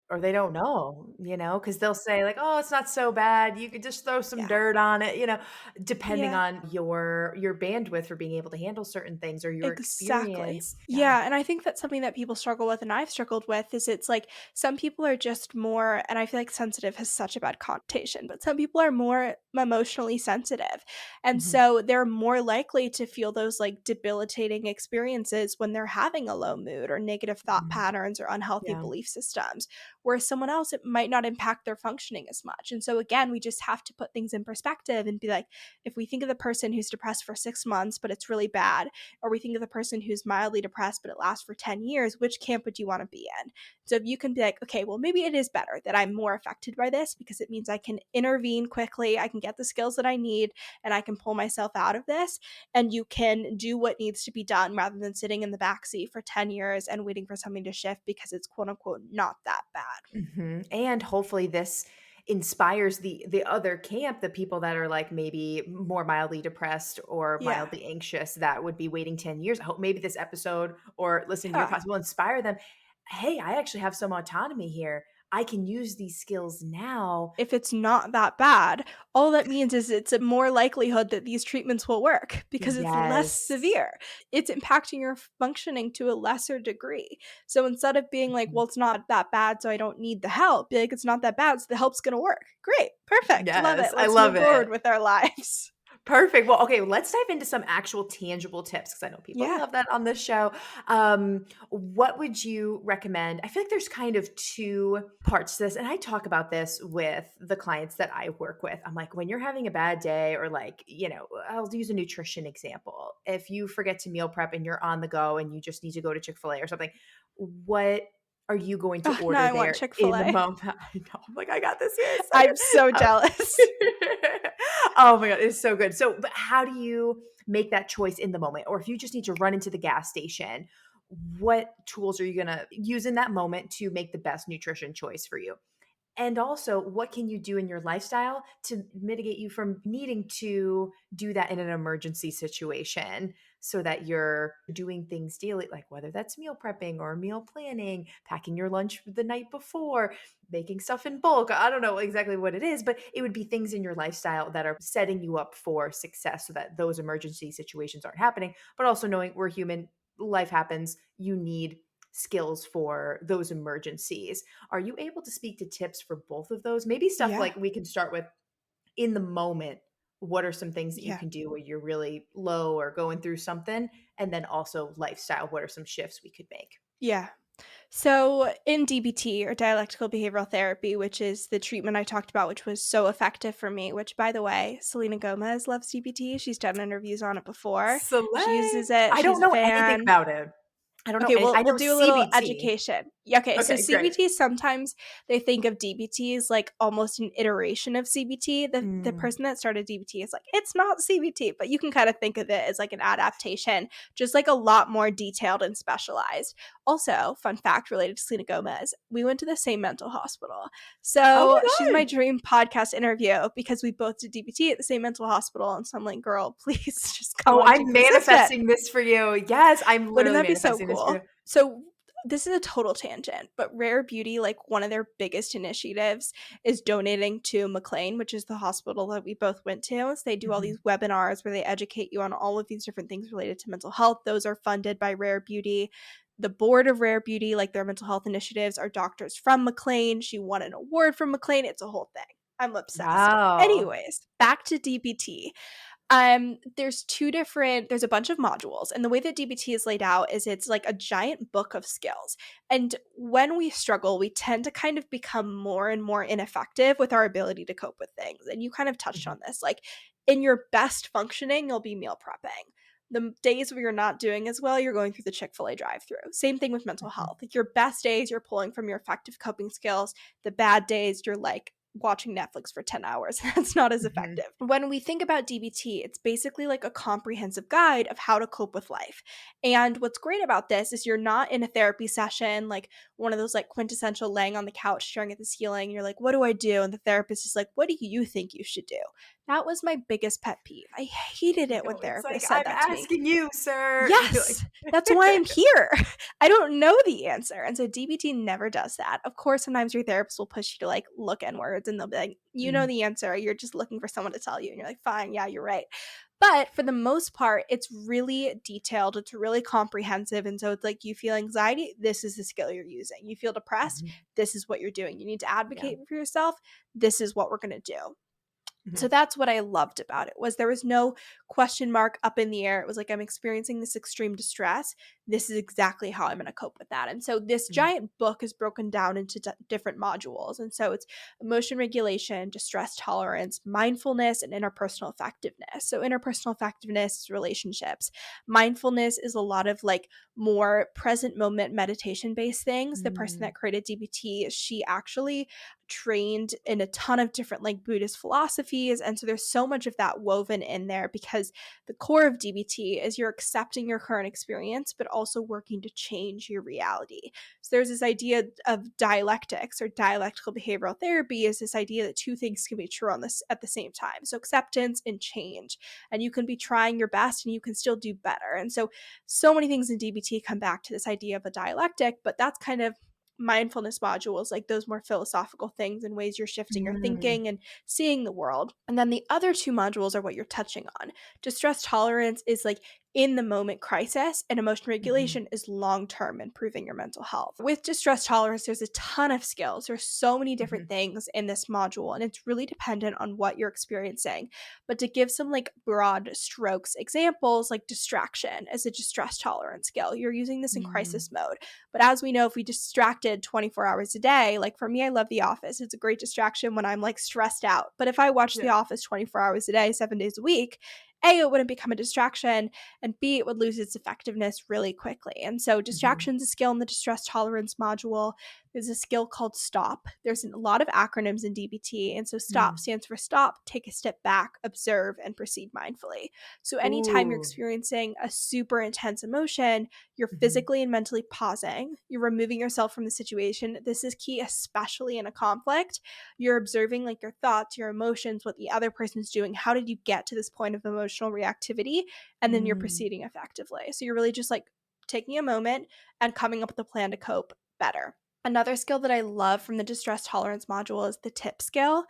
Speaker 1: Or they don't know, because they'll say like, "Oh, it's not so bad. You could just throw some dirt on it," depending on your bandwidth for being able to handle certain things or your
Speaker 2: Exactly.
Speaker 1: experience.
Speaker 2: Yeah, and I think that's something that people struggle with, and I've struggled with, is it's like some people are just more, and I feel like sensitive has such a bad connotation, but some people are more emotionally sensitive. And so they're more likely to feel those like debilitating experiences when they're having a low mood or negative thought patterns or unhealthy belief systems, whereas someone else, it might not impact their functioning as much. And so again, we just have to put things in perspective and be like, if we think of the person who's depressed for 6 months, but it's really bad, or we think of the person who's mildly depressed, but it lasts for 10 years, which camp would you want to be in? So if you can be like, okay, well, maybe it is better that I'm more affected by this because it means I can intervene quickly, I can get the skills that I need, and I can pull myself out of this. And you can do what needs to be done rather than sitting in the backseat for 10 years and waiting for something to shift because it's quote unquote not that bad.
Speaker 1: And hopefully this inspires the other camp, the people that are like maybe more mildly depressed or mildly anxious that would be waiting 10 years. I hope maybe this episode or listening to your podcast will inspire them. Hey, I actually have some autonomy here. I can use these skills now.
Speaker 2: If it's not that bad, all that means is it's a more likelihood that these treatments will work because it's less severe. It's impacting your functioning to a lesser degree. So instead of being like, well, it's not that bad, so I don't need the help, be like, it's not that bad, so the help's going to work. Great. Perfect. Love it. Let's move forward with our lives.
Speaker 1: Perfect. Well, okay, let's dive into some actual tangible tips because I know people love that on this show. What would you recommend? I feel like there's kind of two parts to this, and I talk about this with the clients that I work with. I'm like, when you're having a bad day or like, I'll use a nutrition example. If you forget to meal prep and you're on the go and you just need to go to Chick-fil-A or something, what are you going to order
Speaker 2: I
Speaker 1: there
Speaker 2: want Chick-fil-A.
Speaker 1: in the moment? I know. I'm like, I got this here.
Speaker 2: I'm so jealous.
Speaker 1: Oh my God, it's so good. So, but how do you make that choice in the moment? Or if you just need to run into the gas station, what tools are you going to use in that moment to make the best nutrition choice for you? And also, what can you do in your lifestyle to mitigate you from needing to do that in an emergency situation so that you're doing things daily, like whether that's meal prepping or meal planning, packing your lunch the night before, making stuff in bulk. I don't know exactly what it is, but it would be things in your lifestyle that are setting you up for success so that those emergency situations aren't happening, but also knowing we're human, life happens, you need skills for those emergencies. Are you able to speak to tips for both of those? Maybe stuff like we can start with in the moment. What are some things that you can do where you're really low or going through something? And then also lifestyle, what are some shifts we could make?
Speaker 2: Yeah. So in DBT or dialectical behavioral therapy, which is the treatment I talked about, which was so effective for me, which by the way, Selena Gomez loves DBT. She's done interviews on it before.
Speaker 1: She
Speaker 2: uses it.
Speaker 1: I don't know anything about it. I don't know.
Speaker 2: Okay,
Speaker 1: I know
Speaker 2: we'll do a little
Speaker 1: CBT.
Speaker 2: education. Okay, so
Speaker 1: Okay, great.
Speaker 2: CBT, sometimes they think of DBT as like almost an iteration of CBT. The person that started DBT is like, it's not CBT, but you can kind of think of it as like an adaptation, just like a lot more detailed and specialized. Also, fun fact related to Selena Gomez, we went to the same mental hospital. So she's my dream podcast interview because we both did DBT at the same mental hospital. And so I'm like, girl, please just come on.
Speaker 1: I'm manifesting this for you. Yes, I'm
Speaker 2: Wouldn't
Speaker 1: literally
Speaker 2: that be so
Speaker 1: manifesting this for
Speaker 2: cool?
Speaker 1: you.
Speaker 2: So this is a total tangent, but Rare Beauty, like one of their biggest initiatives is donating to McLean, which is the hospital that we both went to. So they do all these webinars where they educate you on all of these different things related to mental health. Those are funded by Rare Beauty. The board of Rare Beauty, like their mental health initiatives, are doctors from McLean. She won an award from McLean. It's a whole thing. I'm obsessed.
Speaker 1: Wow.
Speaker 2: Anyways, back to DBT. There's a bunch of modules, and the way that DBT is laid out is it's like a giant book of skills. And when we struggle, we tend to kind of become more and more ineffective with our ability to cope with things. And you kind of touched on this, like in your best functioning, you'll be meal prepping. The days where you're not doing as well, you're going through the Chick-fil-A drive-through. Same thing with mental health. Like your best days, you're pulling from your effective coping skills. The bad days, you're like watching Netflix for 10 hours. That's not as effective. When we think about DBT, it's basically like a comprehensive guide of how to cope with life. And what's great about this is you're not in a therapy session, like one of those like quintessential laying on the couch staring at the ceiling. You're like, what do I do? And the therapist is like, what do you think you should do? That was my biggest pet peeve. I hated it when therapists said that to me.
Speaker 1: I'm asking you, sir.
Speaker 2: Yes, that's why I'm here. I don't know the answer. And so DBT never does that. Of course, sometimes your therapist will push you to like look inwards and they'll be like, you know the answer. You're just looking for someone to tell you. And you're like, fine, yeah, you're right. But for the most part, it's really detailed. It's really comprehensive. And so it's like you feel anxiety, this is the skill you're using. You feel depressed, this is what you're doing. You need to advocate for yourself, this is what we're going to do. So that's what I loved about it, was there was no question mark up in the air. It was like, I'm experiencing this extreme distress. This is exactly how I'm going to cope with that. And so this giant book is broken down into different modules. And so it's emotion regulation, distress tolerance, mindfulness, and interpersonal effectiveness. So interpersonal effectiveness is relationships. Mindfulness is a lot of like more present moment meditation based things. The person that created DBT, she actually trained in a ton of different like Buddhist philosophies. And so there's so much of that woven in there because the core of DBT is you're accepting your current experience, but also working to change your reality. So there's this idea of dialectics, or dialectical behavioral therapy is this idea that two things can be true on this at the same time. So acceptance and change, and you can be trying your best and you can still do better. And so many things in DBT come back to this idea of a dialectic, but that's kind of mindfulness modules, like those more philosophical things and ways you're shifting your thinking and seeing the world. And then the other two modules are what you're touching on. Distress tolerance is like in the moment crisis, and emotion regulation is long-term improving your mental health. With distress tolerance, there's a ton of skills. There's so many different things in this module, and it's really dependent on what you're experiencing. But to give some like broad strokes examples, like distraction is a distress tolerance skill. You're using this in crisis mode. But as we know, if we distracted 24 hours a day, like for me, I love The Office. It's a great distraction when I'm like stressed out. But if I watch The Office 24 hours a day, 7 days a week, A, it wouldn't become a distraction, and B, it would lose its effectiveness really quickly. And so distraction's a skill in the distress tolerance module. There's a skill called STOP. There's a lot of acronyms in DBT. And so STOP stands for stop, take a step back, observe, and proceed mindfully. So anytime you're experiencing a super intense emotion, you're physically and mentally pausing. You're removing yourself from the situation. This is key, especially in a conflict. You're observing like your thoughts, your emotions, what the other person's doing. How did you get to this point of emotional reactivity? And then you're proceeding effectively. So you're really just like taking a moment and coming up with a plan to cope better. Another skill that I love from the distress tolerance module is the TIP skill.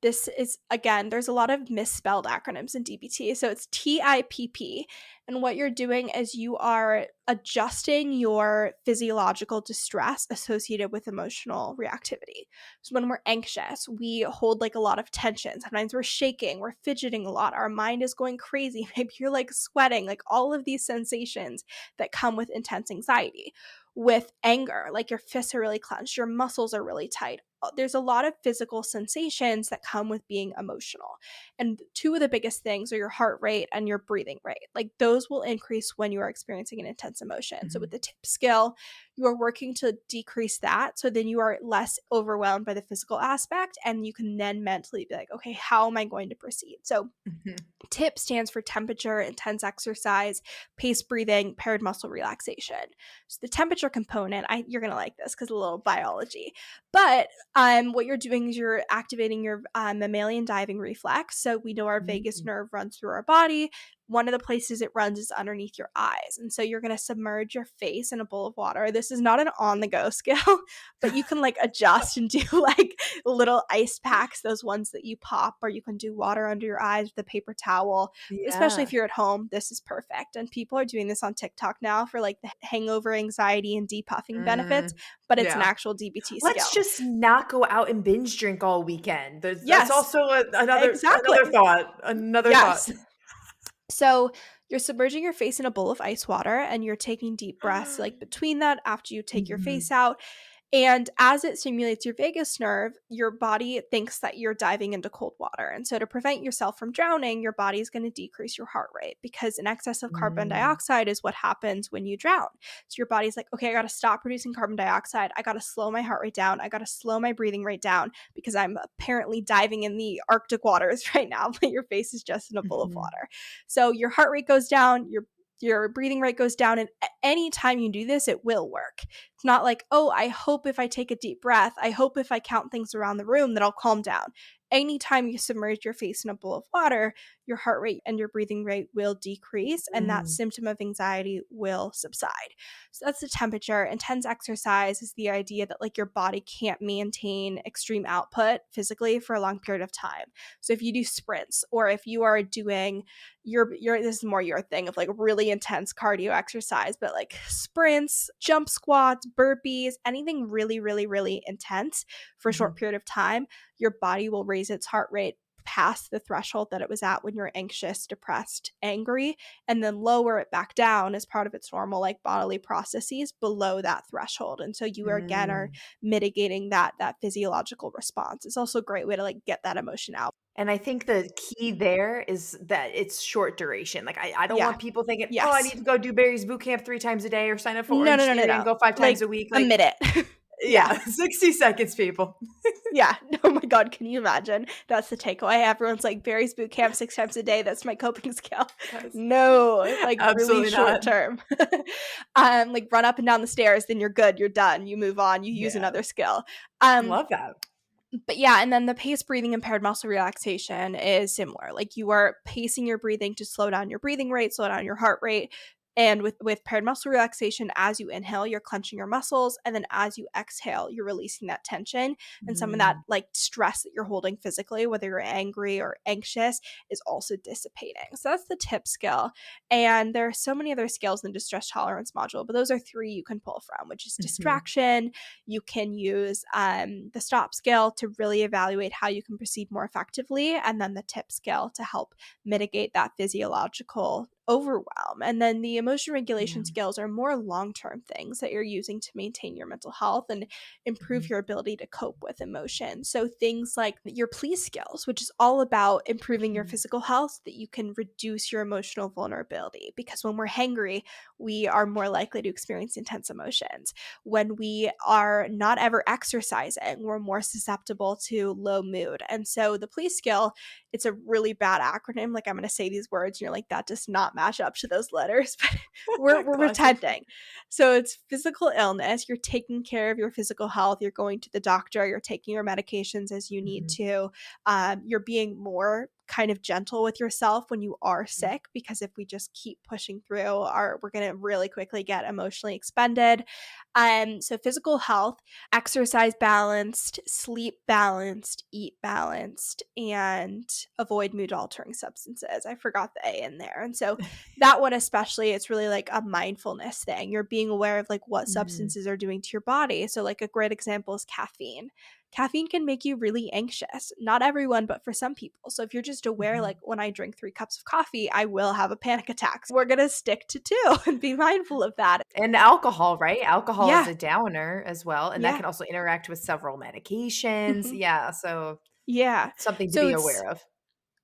Speaker 2: This is, again, there's a lot of misspelled acronyms in DBT. So it's TIPP. And what you're doing is you are adjusting your physiological distress associated with emotional reactivity. So when we're anxious, we hold like a lot of tension. Sometimes we're shaking, we're fidgeting a lot. Our mind is going crazy. Maybe you're like sweating, like all of these sensations that come with intense anxiety. With anger, like your fists are really clenched, your muscles are really tight. there's a lot of physical sensations that come with being emotional. And two of the biggest things are your heart rate and your breathing rate. Like those will increase when you are experiencing an intense emotion. So with the tip skill, you are working to decrease that. So then you are less overwhelmed by the physical aspect, and you can then mentally be like, okay, how am I going to proceed? So TIP stands for temperature, intense exercise, paced breathing, paired muscle relaxation. So the temperature component, you're going to like this because a little biology. But what you're doing is you're activating your mammalian diving reflex. So we know our vagus nerve runs through our body. One of the places it runs is underneath your eyes. And so you're going to submerge your face in a bowl of water. This is not an on-the-go skill, but you can like adjust and do like little ice packs, those ones that you pop, or you can do water under your eyes with a paper towel. Especially if you're at home, this is perfect. And people are doing this on TikTok now for like the hangover anxiety and depuffing benefits, but it's an actual DBT skill.
Speaker 1: Let's just not go out and binge drink all weekend. That's also another thought.
Speaker 2: So you're submerging your face in a bowl of ice water, and you're taking deep breaths like between that after you take your face out. And as it stimulates your vagus nerve, your body thinks that you're diving into cold water. And so to prevent yourself from drowning, your body is going to decrease your heart rate, because an excess of carbon dioxide is what happens when you drown. So your body's like, okay, I got to stop producing carbon dioxide. I got to slow my heart rate down. I got to slow my breathing rate down, because I'm apparently diving in the Arctic waters right now, but your face is just in a bowl of water. So your heart rate goes down, your breathing rate goes down, and anytime you do this, it will work. It's not like, oh, I hope if I take a deep breath, I hope if I count things around the room that I'll calm down. Anytime you submerge your face in a bowl of water, your heart rate and your breathing rate will decrease, and that symptom of anxiety will subside. So that's the temperature. Intense exercise is the idea that like your body can't maintain extreme output physically for a long period of time. So if you do sprints, or if you are doing this is more your thing of like really intense cardio exercise, but like sprints, jump squats, burpees, anything really, really, really intense for a short period of time, your body will raise its heart rate past the threshold that it was at when you're anxious, depressed, angry, and then lower it back down as part of its normal like bodily processes below that threshold. And so you are mitigating that physiological response. It's also a great way to like get that emotion out.
Speaker 1: And I think the key there is that it's short duration. Like I don't want people thinking, oh, I need to go do Barry's boot camp 3 times a day, or sign up for Orange Theory and go 5 times a week.
Speaker 2: Like a minute.
Speaker 1: 60 seconds, people.
Speaker 2: Oh my God, can you imagine? That's the takeaway. Everyone's like, Barry's boot camp 6 times a day. That's my coping skill. No, like really short term. Like run up and down the stairs, then you're good. You're done. You move on. You use another skill.
Speaker 1: Love that.
Speaker 2: But and then the paced breathing and paired muscle relaxation is similar. Like you are pacing your breathing to slow down your breathing rate, slow down your heart rate. And with paired muscle relaxation, as you inhale, you're clenching your muscles. And then as you exhale, you're releasing that tension. And some of that like stress that you're holding physically, whether you're angry or anxious, is also dissipating. So that's the tip skill. And there are so many other skills in the distress tolerance module, but those are 3 you can pull from, which is distraction. You can use the stop skill to really evaluate how you can proceed more effectively. And then the tip skill to help mitigate that physiological overwhelm. And then the emotion regulation skills are more long-term things that you're using to maintain your mental health and improve your ability to cope with emotion. So things like your please skills, which is all about improving your physical health so that you can reduce your emotional vulnerability. Because when we're hangry, we are more likely to experience intense emotions. When we are not ever exercising, we're more susceptible to low mood. And so the please skill, it's a really bad acronym. Like I'm going to say these words and you're like, that does not match up to those letters, but we're pretending. So it's physical illness. You're taking care of your physical health. You're going to the doctor. You're taking your medications as you need to. You're being more kind of gentle with yourself when you are sick, because if we just keep pushing through, we're going to really quickly get emotionally expended. So physical health, exercise balanced, sleep balanced, eat balanced, and avoid mood altering substances. I forgot the A in there. And so that one especially, it's really like a mindfulness thing. You're being aware of like what substances are doing to your body. So like a great example is caffeine. caffeine can make you really anxious. Not everyone, but for some people. So if you're just aware, like when I drink 3 cups of coffee, I will have a panic attack. So we're going to stick to 2 and be mindful of that.
Speaker 1: And alcohol, right? Alcohol is
Speaker 2: Yeah.
Speaker 1: a downer as well, and that
Speaker 2: Yeah.
Speaker 1: can also interact with several medications.
Speaker 2: Mhm.
Speaker 1: Yeah, so
Speaker 2: Yeah.
Speaker 1: something to
Speaker 2: So
Speaker 1: be
Speaker 2: it's
Speaker 1: aware of.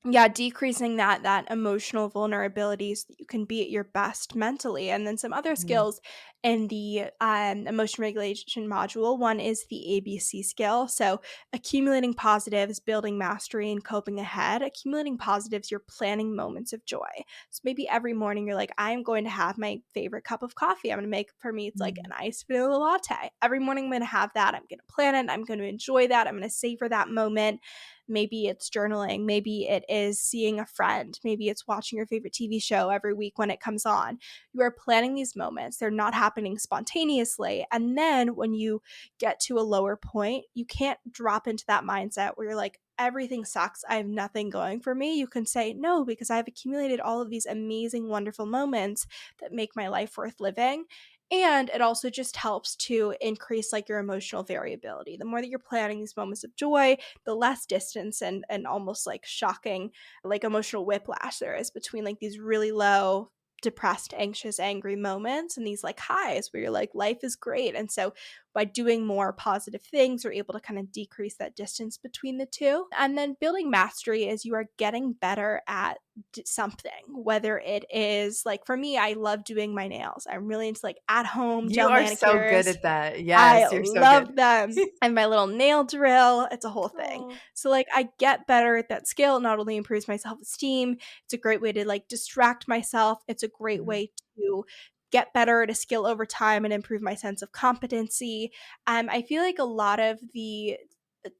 Speaker 2: yeah, decreasing that emotional vulnerability so that you can be at your best mentally. And then some other
Speaker 1: Mhm.
Speaker 2: skills in the emotion regulation module. One is the ABC skill. So accumulating positives, building mastery, and coping ahead. Accumulating positives, you're planning moments of joy. So maybe every morning you're like, I'm going to have my favorite cup of coffee. I'm going to make, for me, it's like
Speaker 1: Mhm.
Speaker 2: an iced vanilla latte. Every morning I'm going to have that. I'm going to plan it. I'm going to enjoy that. I'm going to savor that moment. Maybe it's journaling. Maybe it is seeing a friend. Maybe it's watching your favorite TV show every week when it comes on. You are planning these moments. They're not happening spontaneously. And then when you get to a lower point, you can't drop into that mindset where you're like, everything sucks. I have nothing going for me. You can say, no, because I've accumulated all of these amazing, wonderful moments that make my life worth living. And it also just helps to increase like your emotional variability. The more that you're planning these moments of joy, the less distance and almost like shocking like emotional whiplash there is between like these really low depressed, anxious, angry moments and these like highs where you're like life is great. And so by doing more positive things, you're able to kind of decrease that distance between the two. And then building mastery is you are getting better at something, whether it is like for me, I love doing my nails. I'm really into like at home
Speaker 1: You
Speaker 2: gel
Speaker 1: are so good
Speaker 2: manicures.
Speaker 1: at that.
Speaker 2: I
Speaker 1: Yes, you're so good.
Speaker 2: love them. And my little nail drill, it's a whole thing.
Speaker 1: Oh.
Speaker 2: So, like, I get better at that skill. It not only improves my self esteem, it's a great way to like distract myself. It's a great
Speaker 1: Mhm.
Speaker 2: way to get better at a skill over time and improve my sense of competency. I feel like a lot of the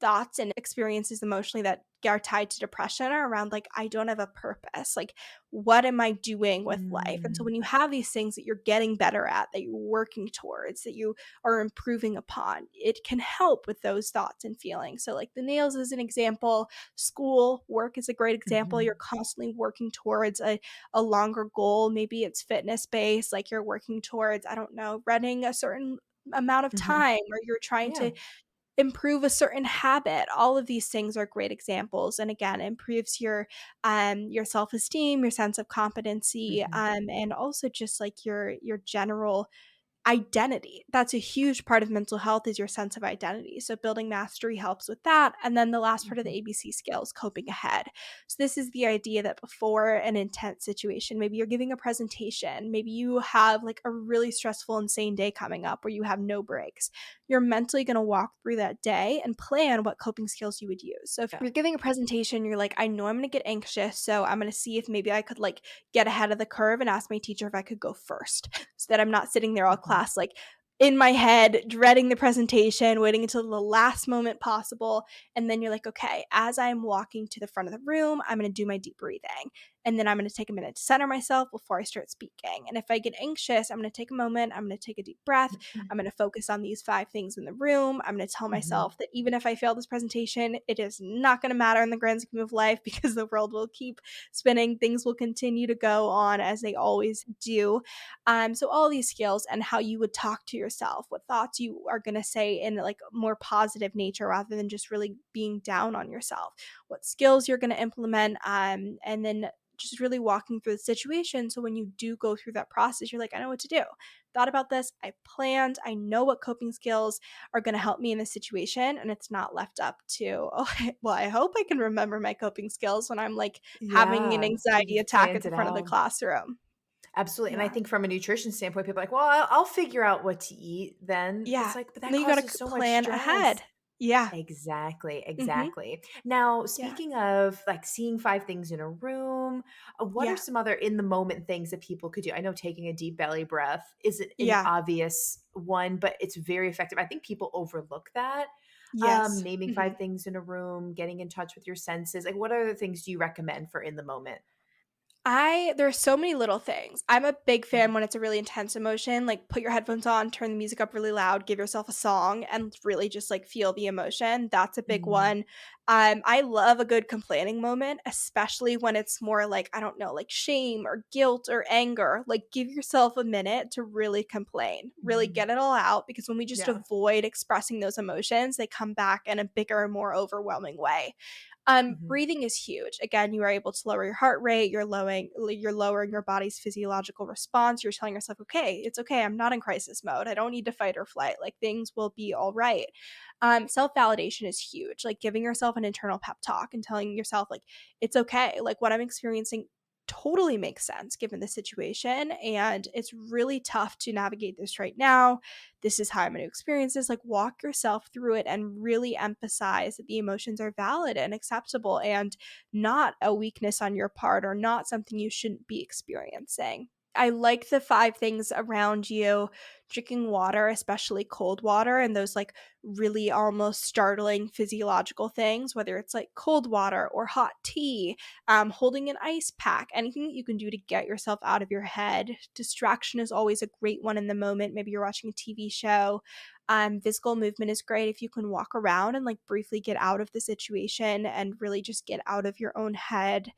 Speaker 2: thoughts and experiences emotionally that are tied to depression are around like, I don't have a purpose. Like, what am I doing with life? And so,
Speaker 1: Mm.
Speaker 2: when you have these things that you're getting better at, that you're working towards, that you are improving upon, it can help with those thoughts and feelings. So, like the nails is an example, school, work is a great example. You're
Speaker 1: Mhm.
Speaker 2: constantly working towards a longer goal. Maybe it's fitness based, like you're working towards, I don't know, running a certain amount of
Speaker 1: Mhm.
Speaker 2: time, or you're trying
Speaker 1: Yeah.
Speaker 2: to improve a certain habit. All of these things are great examples, and again improves your self-esteem, your sense of competency,
Speaker 1: Mhm.
Speaker 2: and also just like your general identity. That's a huge part of mental health, is your sense of identity. So building mastery helps with that. And then the last part of the
Speaker 1: Mhm.
Speaker 2: ABC skills, coping ahead. So this is the idea that before an intense situation, maybe you're giving a presentation, maybe you have like a really stressful, insane day coming up where you have no breaks. You're mentally going to walk through that day and plan what coping skills you would use. So if
Speaker 1: Yeah.
Speaker 2: you're giving a presentation, you're like, I know I'm going to get anxious, so I'm going to see if maybe I could like get ahead of the curve and ask my teacher if I could go first, so that I'm not sitting there all
Speaker 1: Mhm.
Speaker 2: class like in my head dreading the presentation, waiting until the last moment possible. And then you're like, okay, as I'm walking to the front of the room, I'm going to do my deep breathing, and then I'm going to take a minute to center myself before I start speaking. And if I get anxious, I'm going to take a moment, I'm going to take a deep breath, I'm going to focus on these 5 things in the room. I'm going to tell
Speaker 1: Mhm.
Speaker 2: myself that even if I fail this presentation, it is not going to matter in the grand scheme of life, because the world will keep spinning. Things will continue to go on as they always do. So all these skills and how you would talk to yourself, what thoughts you are going to say in like a more positive nature rather than just really being down on yourself, what skills you're going to implement, and then just really walking through the situation. So when you do go through that process, you're like, I know what to do. Thought about this. I planned. I know what coping skills are going to help me in this situation. And it's not left up to, oh, well, I hope I can remember my coping skills when I'm like having an
Speaker 1: Yeah,
Speaker 2: anxiety
Speaker 1: you've
Speaker 2: attack at
Speaker 1: planned
Speaker 2: the
Speaker 1: it
Speaker 2: front of the
Speaker 1: out.
Speaker 2: classroom.
Speaker 1: Absolutely, and I
Speaker 2: Yeah.
Speaker 1: think from a nutrition standpoint, people are like, "Well, I'll figure out what to eat then." It's
Speaker 2: Yeah.
Speaker 1: like, but that
Speaker 2: Then you gotta
Speaker 1: causes so much
Speaker 2: plan
Speaker 1: stress.
Speaker 2: ahead. Yeah.
Speaker 1: Exactly,
Speaker 2: Mhm.
Speaker 1: exactly. Now,
Speaker 2: Yeah.
Speaker 1: speaking of, like, seeing 5 things in a room, what are
Speaker 2: Yeah.
Speaker 1: some other in the moment things that people could do? I know taking a deep belly breath isn't an
Speaker 2: Yeah.
Speaker 1: obvious one, but it's very effective. I think people overlook that.
Speaker 2: Yes.
Speaker 1: Naming 5
Speaker 2: Mhm.
Speaker 1: things in a room, getting in touch with your senses. Like, what other things do you recommend for in the moment?
Speaker 2: There are so many little things. I'm a big fan when it's a really intense emotion, like put your headphones on, turn the music up really loud, give yourself a song, and really just like feel the emotion. That's a big
Speaker 1: Mm,
Speaker 2: one. I love a good complaining moment, especially when it's more like, I don't know, like shame or guilt or anger. Like give yourself a minute to really complain, really
Speaker 1: mhm.
Speaker 2: get it all out, because when we just
Speaker 1: Yeah.
Speaker 2: avoid expressing those emotions, they come back in a bigger, more overwhelming way.
Speaker 1: Mhm,
Speaker 2: Breathing is huge. Again, you are able to lower your heart rate, you're lowering your body's physiological response. You're telling yourself, okay, it's okay. I'm not in crisis mode. I don't need to fight or flight. Like things will be all right. Self-validation is huge. Like giving yourself an internal pep talk and telling yourself, like, it's okay. Like what I'm experiencing totally makes sense given the situation. And it's really tough to navigate this right now. This is how I'm going to experience this. Like, walk yourself through it and really emphasize that the emotions are valid and acceptable and not a weakness on your part or not something you shouldn't be experiencing. I like the 5 things around you: drinking water, especially cold water, and those like really almost startling physiological things, whether it's like cold water or hot tea, holding an ice pack, anything that you can do to get yourself out of your head. Distraction is always a great one in the moment. Maybe you're watching a TV show. Physical movement is great if you can walk around and like briefly get out of the situation and really just get out of your own head.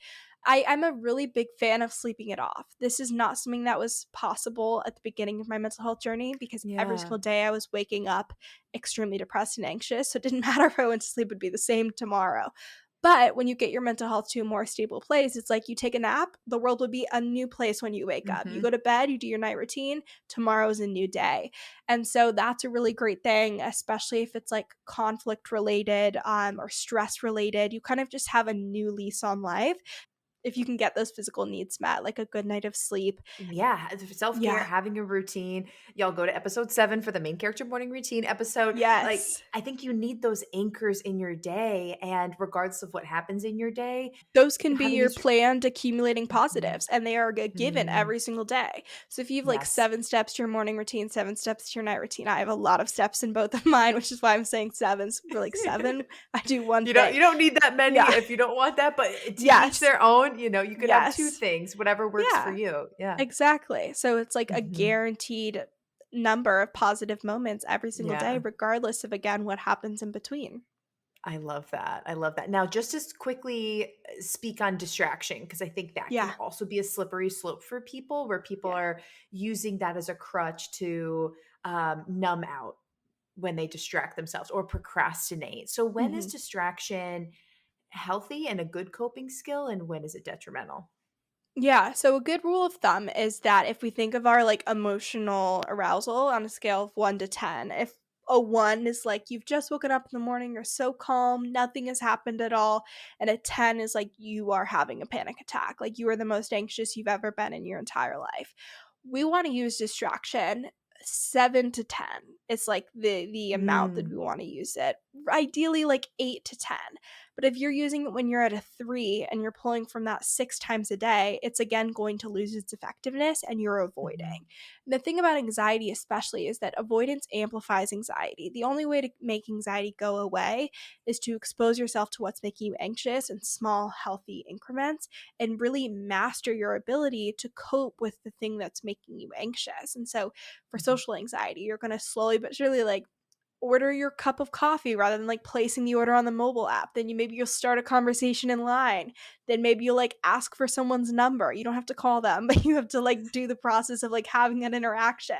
Speaker 2: I'm a really big fan of sleeping it off. This is not something that was possible at the beginning of my mental health journey because every
Speaker 1: yeah.
Speaker 2: single day I was waking up extremely depressed and anxious. So it didn't matter if I went to sleep, it would be the same tomorrow. But when you get your mental health to a more stable place, it's like you take a nap, the world would be a new place when you wake up. You
Speaker 1: Mhm.
Speaker 2: go to bed, you do your night routine, tomorrow's a new day. And so that's a really great thing, especially if it's like conflict related or stress related. You kind of just have a new lease on life if you can get those physical needs met, like a good night of sleep.
Speaker 1: Yeah, self-care,
Speaker 2: Yeah.
Speaker 1: having a routine. Y'all go to episode 7 for the main character morning routine episode. Like,
Speaker 2: Yes.
Speaker 1: I think you need those anchors in your day, and regardless of what happens in your day,
Speaker 2: Those can be
Speaker 1: having
Speaker 2: your
Speaker 1: these
Speaker 2: planned accumulating
Speaker 1: Mhm.
Speaker 2: positives, and they are given
Speaker 1: Mm,
Speaker 2: every single day. So if you have like
Speaker 1: yes.
Speaker 2: 7 steps to your morning routine, 7 steps to your night routine, I have a lot of steps in both of mine, which is why I'm saying 7. So for like 7, I do one thing.
Speaker 1: You don't need that many
Speaker 2: Yeah.
Speaker 1: if you don't want that, but to each
Speaker 2: Yes.
Speaker 1: their own, you could have 2
Speaker 2: Yes.
Speaker 1: things, whatever works for
Speaker 2: Yeah.
Speaker 1: you. Yeah.
Speaker 2: Exactly. So it's like a
Speaker 1: Mhm.
Speaker 2: guaranteed number of positive moments every single day,
Speaker 1: Yeah.
Speaker 2: regardless of, again, what happens in between.
Speaker 1: I love that. I love that. Now, just to quickly speak on distraction, because I think that can
Speaker 2: Yeah.
Speaker 1: also be a slippery slope for people where people
Speaker 2: Yeah.
Speaker 1: are using that as a crutch to numb out when they distract themselves or procrastinate. So, when is
Speaker 2: Mhm.
Speaker 1: distraction healthy and a good coping skill, and when is it detrimental?
Speaker 2: Yeah, so a good rule of thumb is that if we think of our like emotional arousal on a scale of 1 to 10, if a 1 is like you've just woken up in the morning, you're so calm, nothing has happened at all, and a 10 is like you are having a panic attack, like you are the most anxious you've ever been in your entire life. We want to use distraction 7 to 10. It's like the amount that we
Speaker 1: Mm,
Speaker 2: want to use it. Ideally like 8 to 10. But if you're using it when you're at a 3 and you're pulling from that 6 times a day, it's again going to lose its effectiveness and you're avoiding.
Speaker 1: mhm,
Speaker 2: And the thing about anxiety, especially, is that avoidance amplifies anxiety. The only way to make anxiety go away is to expose yourself to what's making you anxious in small, healthy increments and really master your ability to cope with the thing that's making you anxious. And so for
Speaker 1: mhm,
Speaker 2: social anxiety, you're going to slowly but surely like order your cup of coffee rather than like placing the order on the mobile app. Then you'll start a conversation in line. Then maybe you'll like ask for someone's number. You don't have to call them, but you have to like do the process of like having an interaction.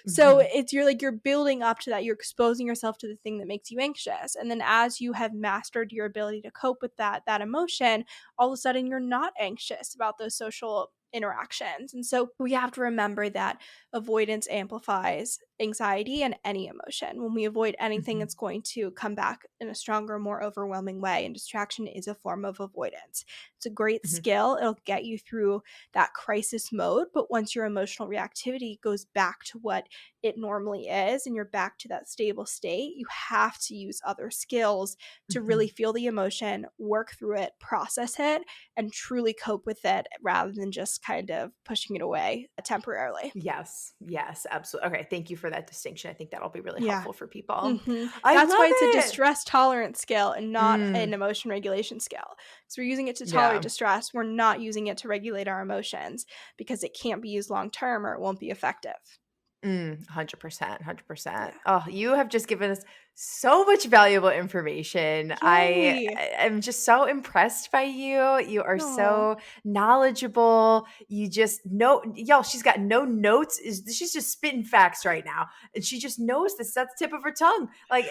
Speaker 2: So
Speaker 1: mhm,
Speaker 2: you're building up to that. You're exposing yourself to the thing that makes you anxious. And then as you have mastered your ability to cope with that emotion, all of a sudden you're not anxious about those social interactions. And so we have to remember that avoidance amplifies anxiety and any emotion. When we avoid anything,
Speaker 1: mhm,
Speaker 2: it's going to come back in a stronger, more overwhelming way. And distraction is a form of avoidance. It's a great
Speaker 1: mhm,
Speaker 2: skill. It'll get you through that crisis mode. But once your emotional reactivity goes back to what it normally is and you're back to that stable state, you have to use other skills to really
Speaker 1: mhm.
Speaker 2: feel the emotion, work through it, process it, and truly cope with it rather than just kind of pushing it away temporarily.
Speaker 1: Yes, yes, absolutely. Okay, thank you for for that distinction. I think that'll be really
Speaker 2: Yeah.
Speaker 1: helpful for people. I
Speaker 2: That's
Speaker 1: love
Speaker 2: why it's a
Speaker 1: it.
Speaker 2: distress tolerance scale and not an emotion regulation scale. So we're using it to tolerate distress. We're not using it to regulate our emotions because it can't be used long term or it won't be effective.
Speaker 1: 100%, 100%.
Speaker 2: Yeah.
Speaker 1: Oh, you have just given us so much valuable information.
Speaker 2: Yay.
Speaker 1: I am just so impressed by you. You are so knowledgeable. You just know, y'all, she's got no notes. She's just spitting facts right now. And she just knows this. That's the tip of her tongue. Like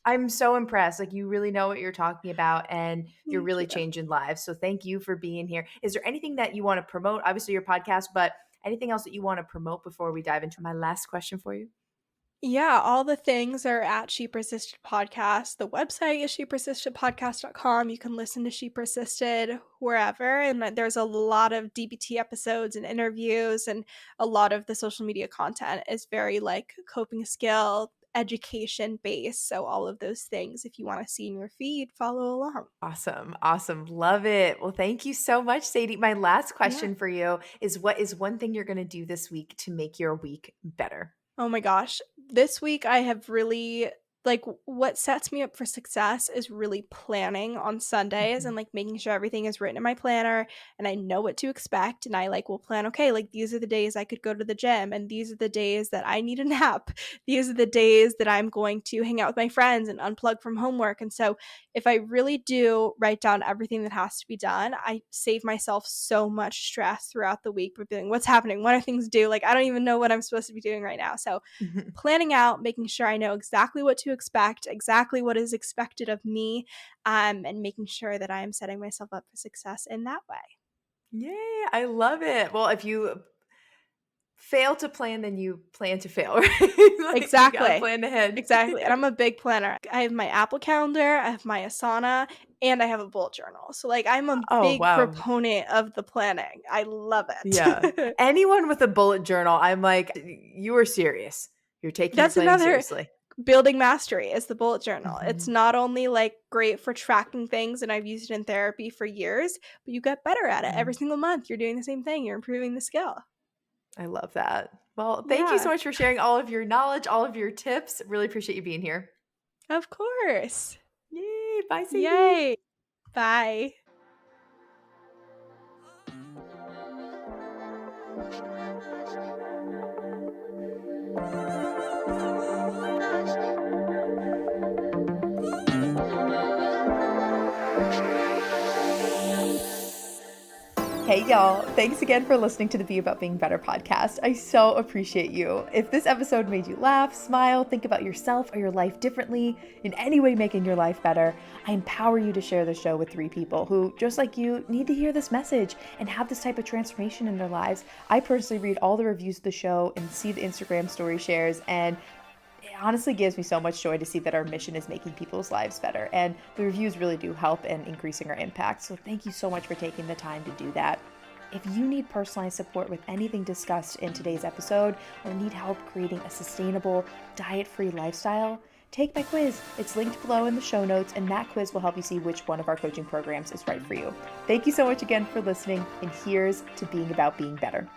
Speaker 1: I'm so impressed. Like you really know what you're talking about and you're really changing lives. So thank you for being here. Is there anything that you want to promote? Obviously your podcast, but anything else that you want to promote before we dive into my last question for you?
Speaker 2: Yeah, all the things are at She Persisted Podcast. The website is shepersistedpodcast.com. You can listen to She Persisted wherever. And there's a lot of DBT episodes and interviews, and a lot of the social media content is very like coping skill, education based. So all of those things, if you want to see in your feed, follow along.
Speaker 1: Awesome. Awesome. Love it. Well, thank you so much, Sadie. My last question for you is, what is one thing you're going to do this week to make your week better?
Speaker 2: Oh my gosh. This week I have really what sets me up for success is really planning on Sundays and like making sure everything is written in my planner and I know what to expect, and I will plan, okay, like these are the days I could go to the gym and these are the days that I need a nap. These are the days that I'm going to hang out with my friends and unplug from homework. And so if I really do write down everything that has to be done, I save myself so much stress throughout the week with being, what's happening? What are things due? Like I don't even know what I'm supposed to be doing right now. So planning out, making sure I know exactly what to expect, exactly what is expected of me, and making sure that I am setting myself up for success in that way.
Speaker 1: Yay, I love it. Well, if you fail to plan, then you plan to fail, right?
Speaker 2: Exactly.
Speaker 1: You gotta plan ahead.
Speaker 2: Exactly. And I'm a big planner. I have my Apple Calendar, I have my Asana, and I have a bullet journal. So I'm a big proponent of the planning. I love it.
Speaker 1: Yeah. Anyone with a bullet journal, I'm like, you are serious. You're taking your planning seriously.
Speaker 2: Building mastery is the bullet journal. It's not only great for tracking things, and I've used it in therapy for years, but you get better at it every single month. You're doing the same thing. You're improving the skill.
Speaker 1: I love that. Well, thank you so much for sharing all of your knowledge, all of your tips. Really appreciate you being here.
Speaker 2: Of course.
Speaker 1: Yay. Bye, Sadie.
Speaker 2: Yay. Bye.
Speaker 1: Hey y'all, thanks again for listening to the Be About Being Better podcast. I so appreciate you. If this episode made you laugh, smile, think about yourself or your life differently, in any way making your life better, I empower you to share the show with 3 people who, just like you, need to hear this message and have this type of transformation in their lives. I personally read all the reviews of the show and see the Instagram story shares, and it honestly gives me so much joy to see that our mission is making people's lives better, and the reviews really do help in increasing our impact. So thank you so much for taking the time to do that. If you need personalized support with anything discussed in today's episode or need help creating a sustainable, diet-free lifestyle, take my quiz. It's linked below in the show notes, and that quiz will help you see which one of our coaching programs is right for you. Thank you so much again for listening, and here's to being about being better.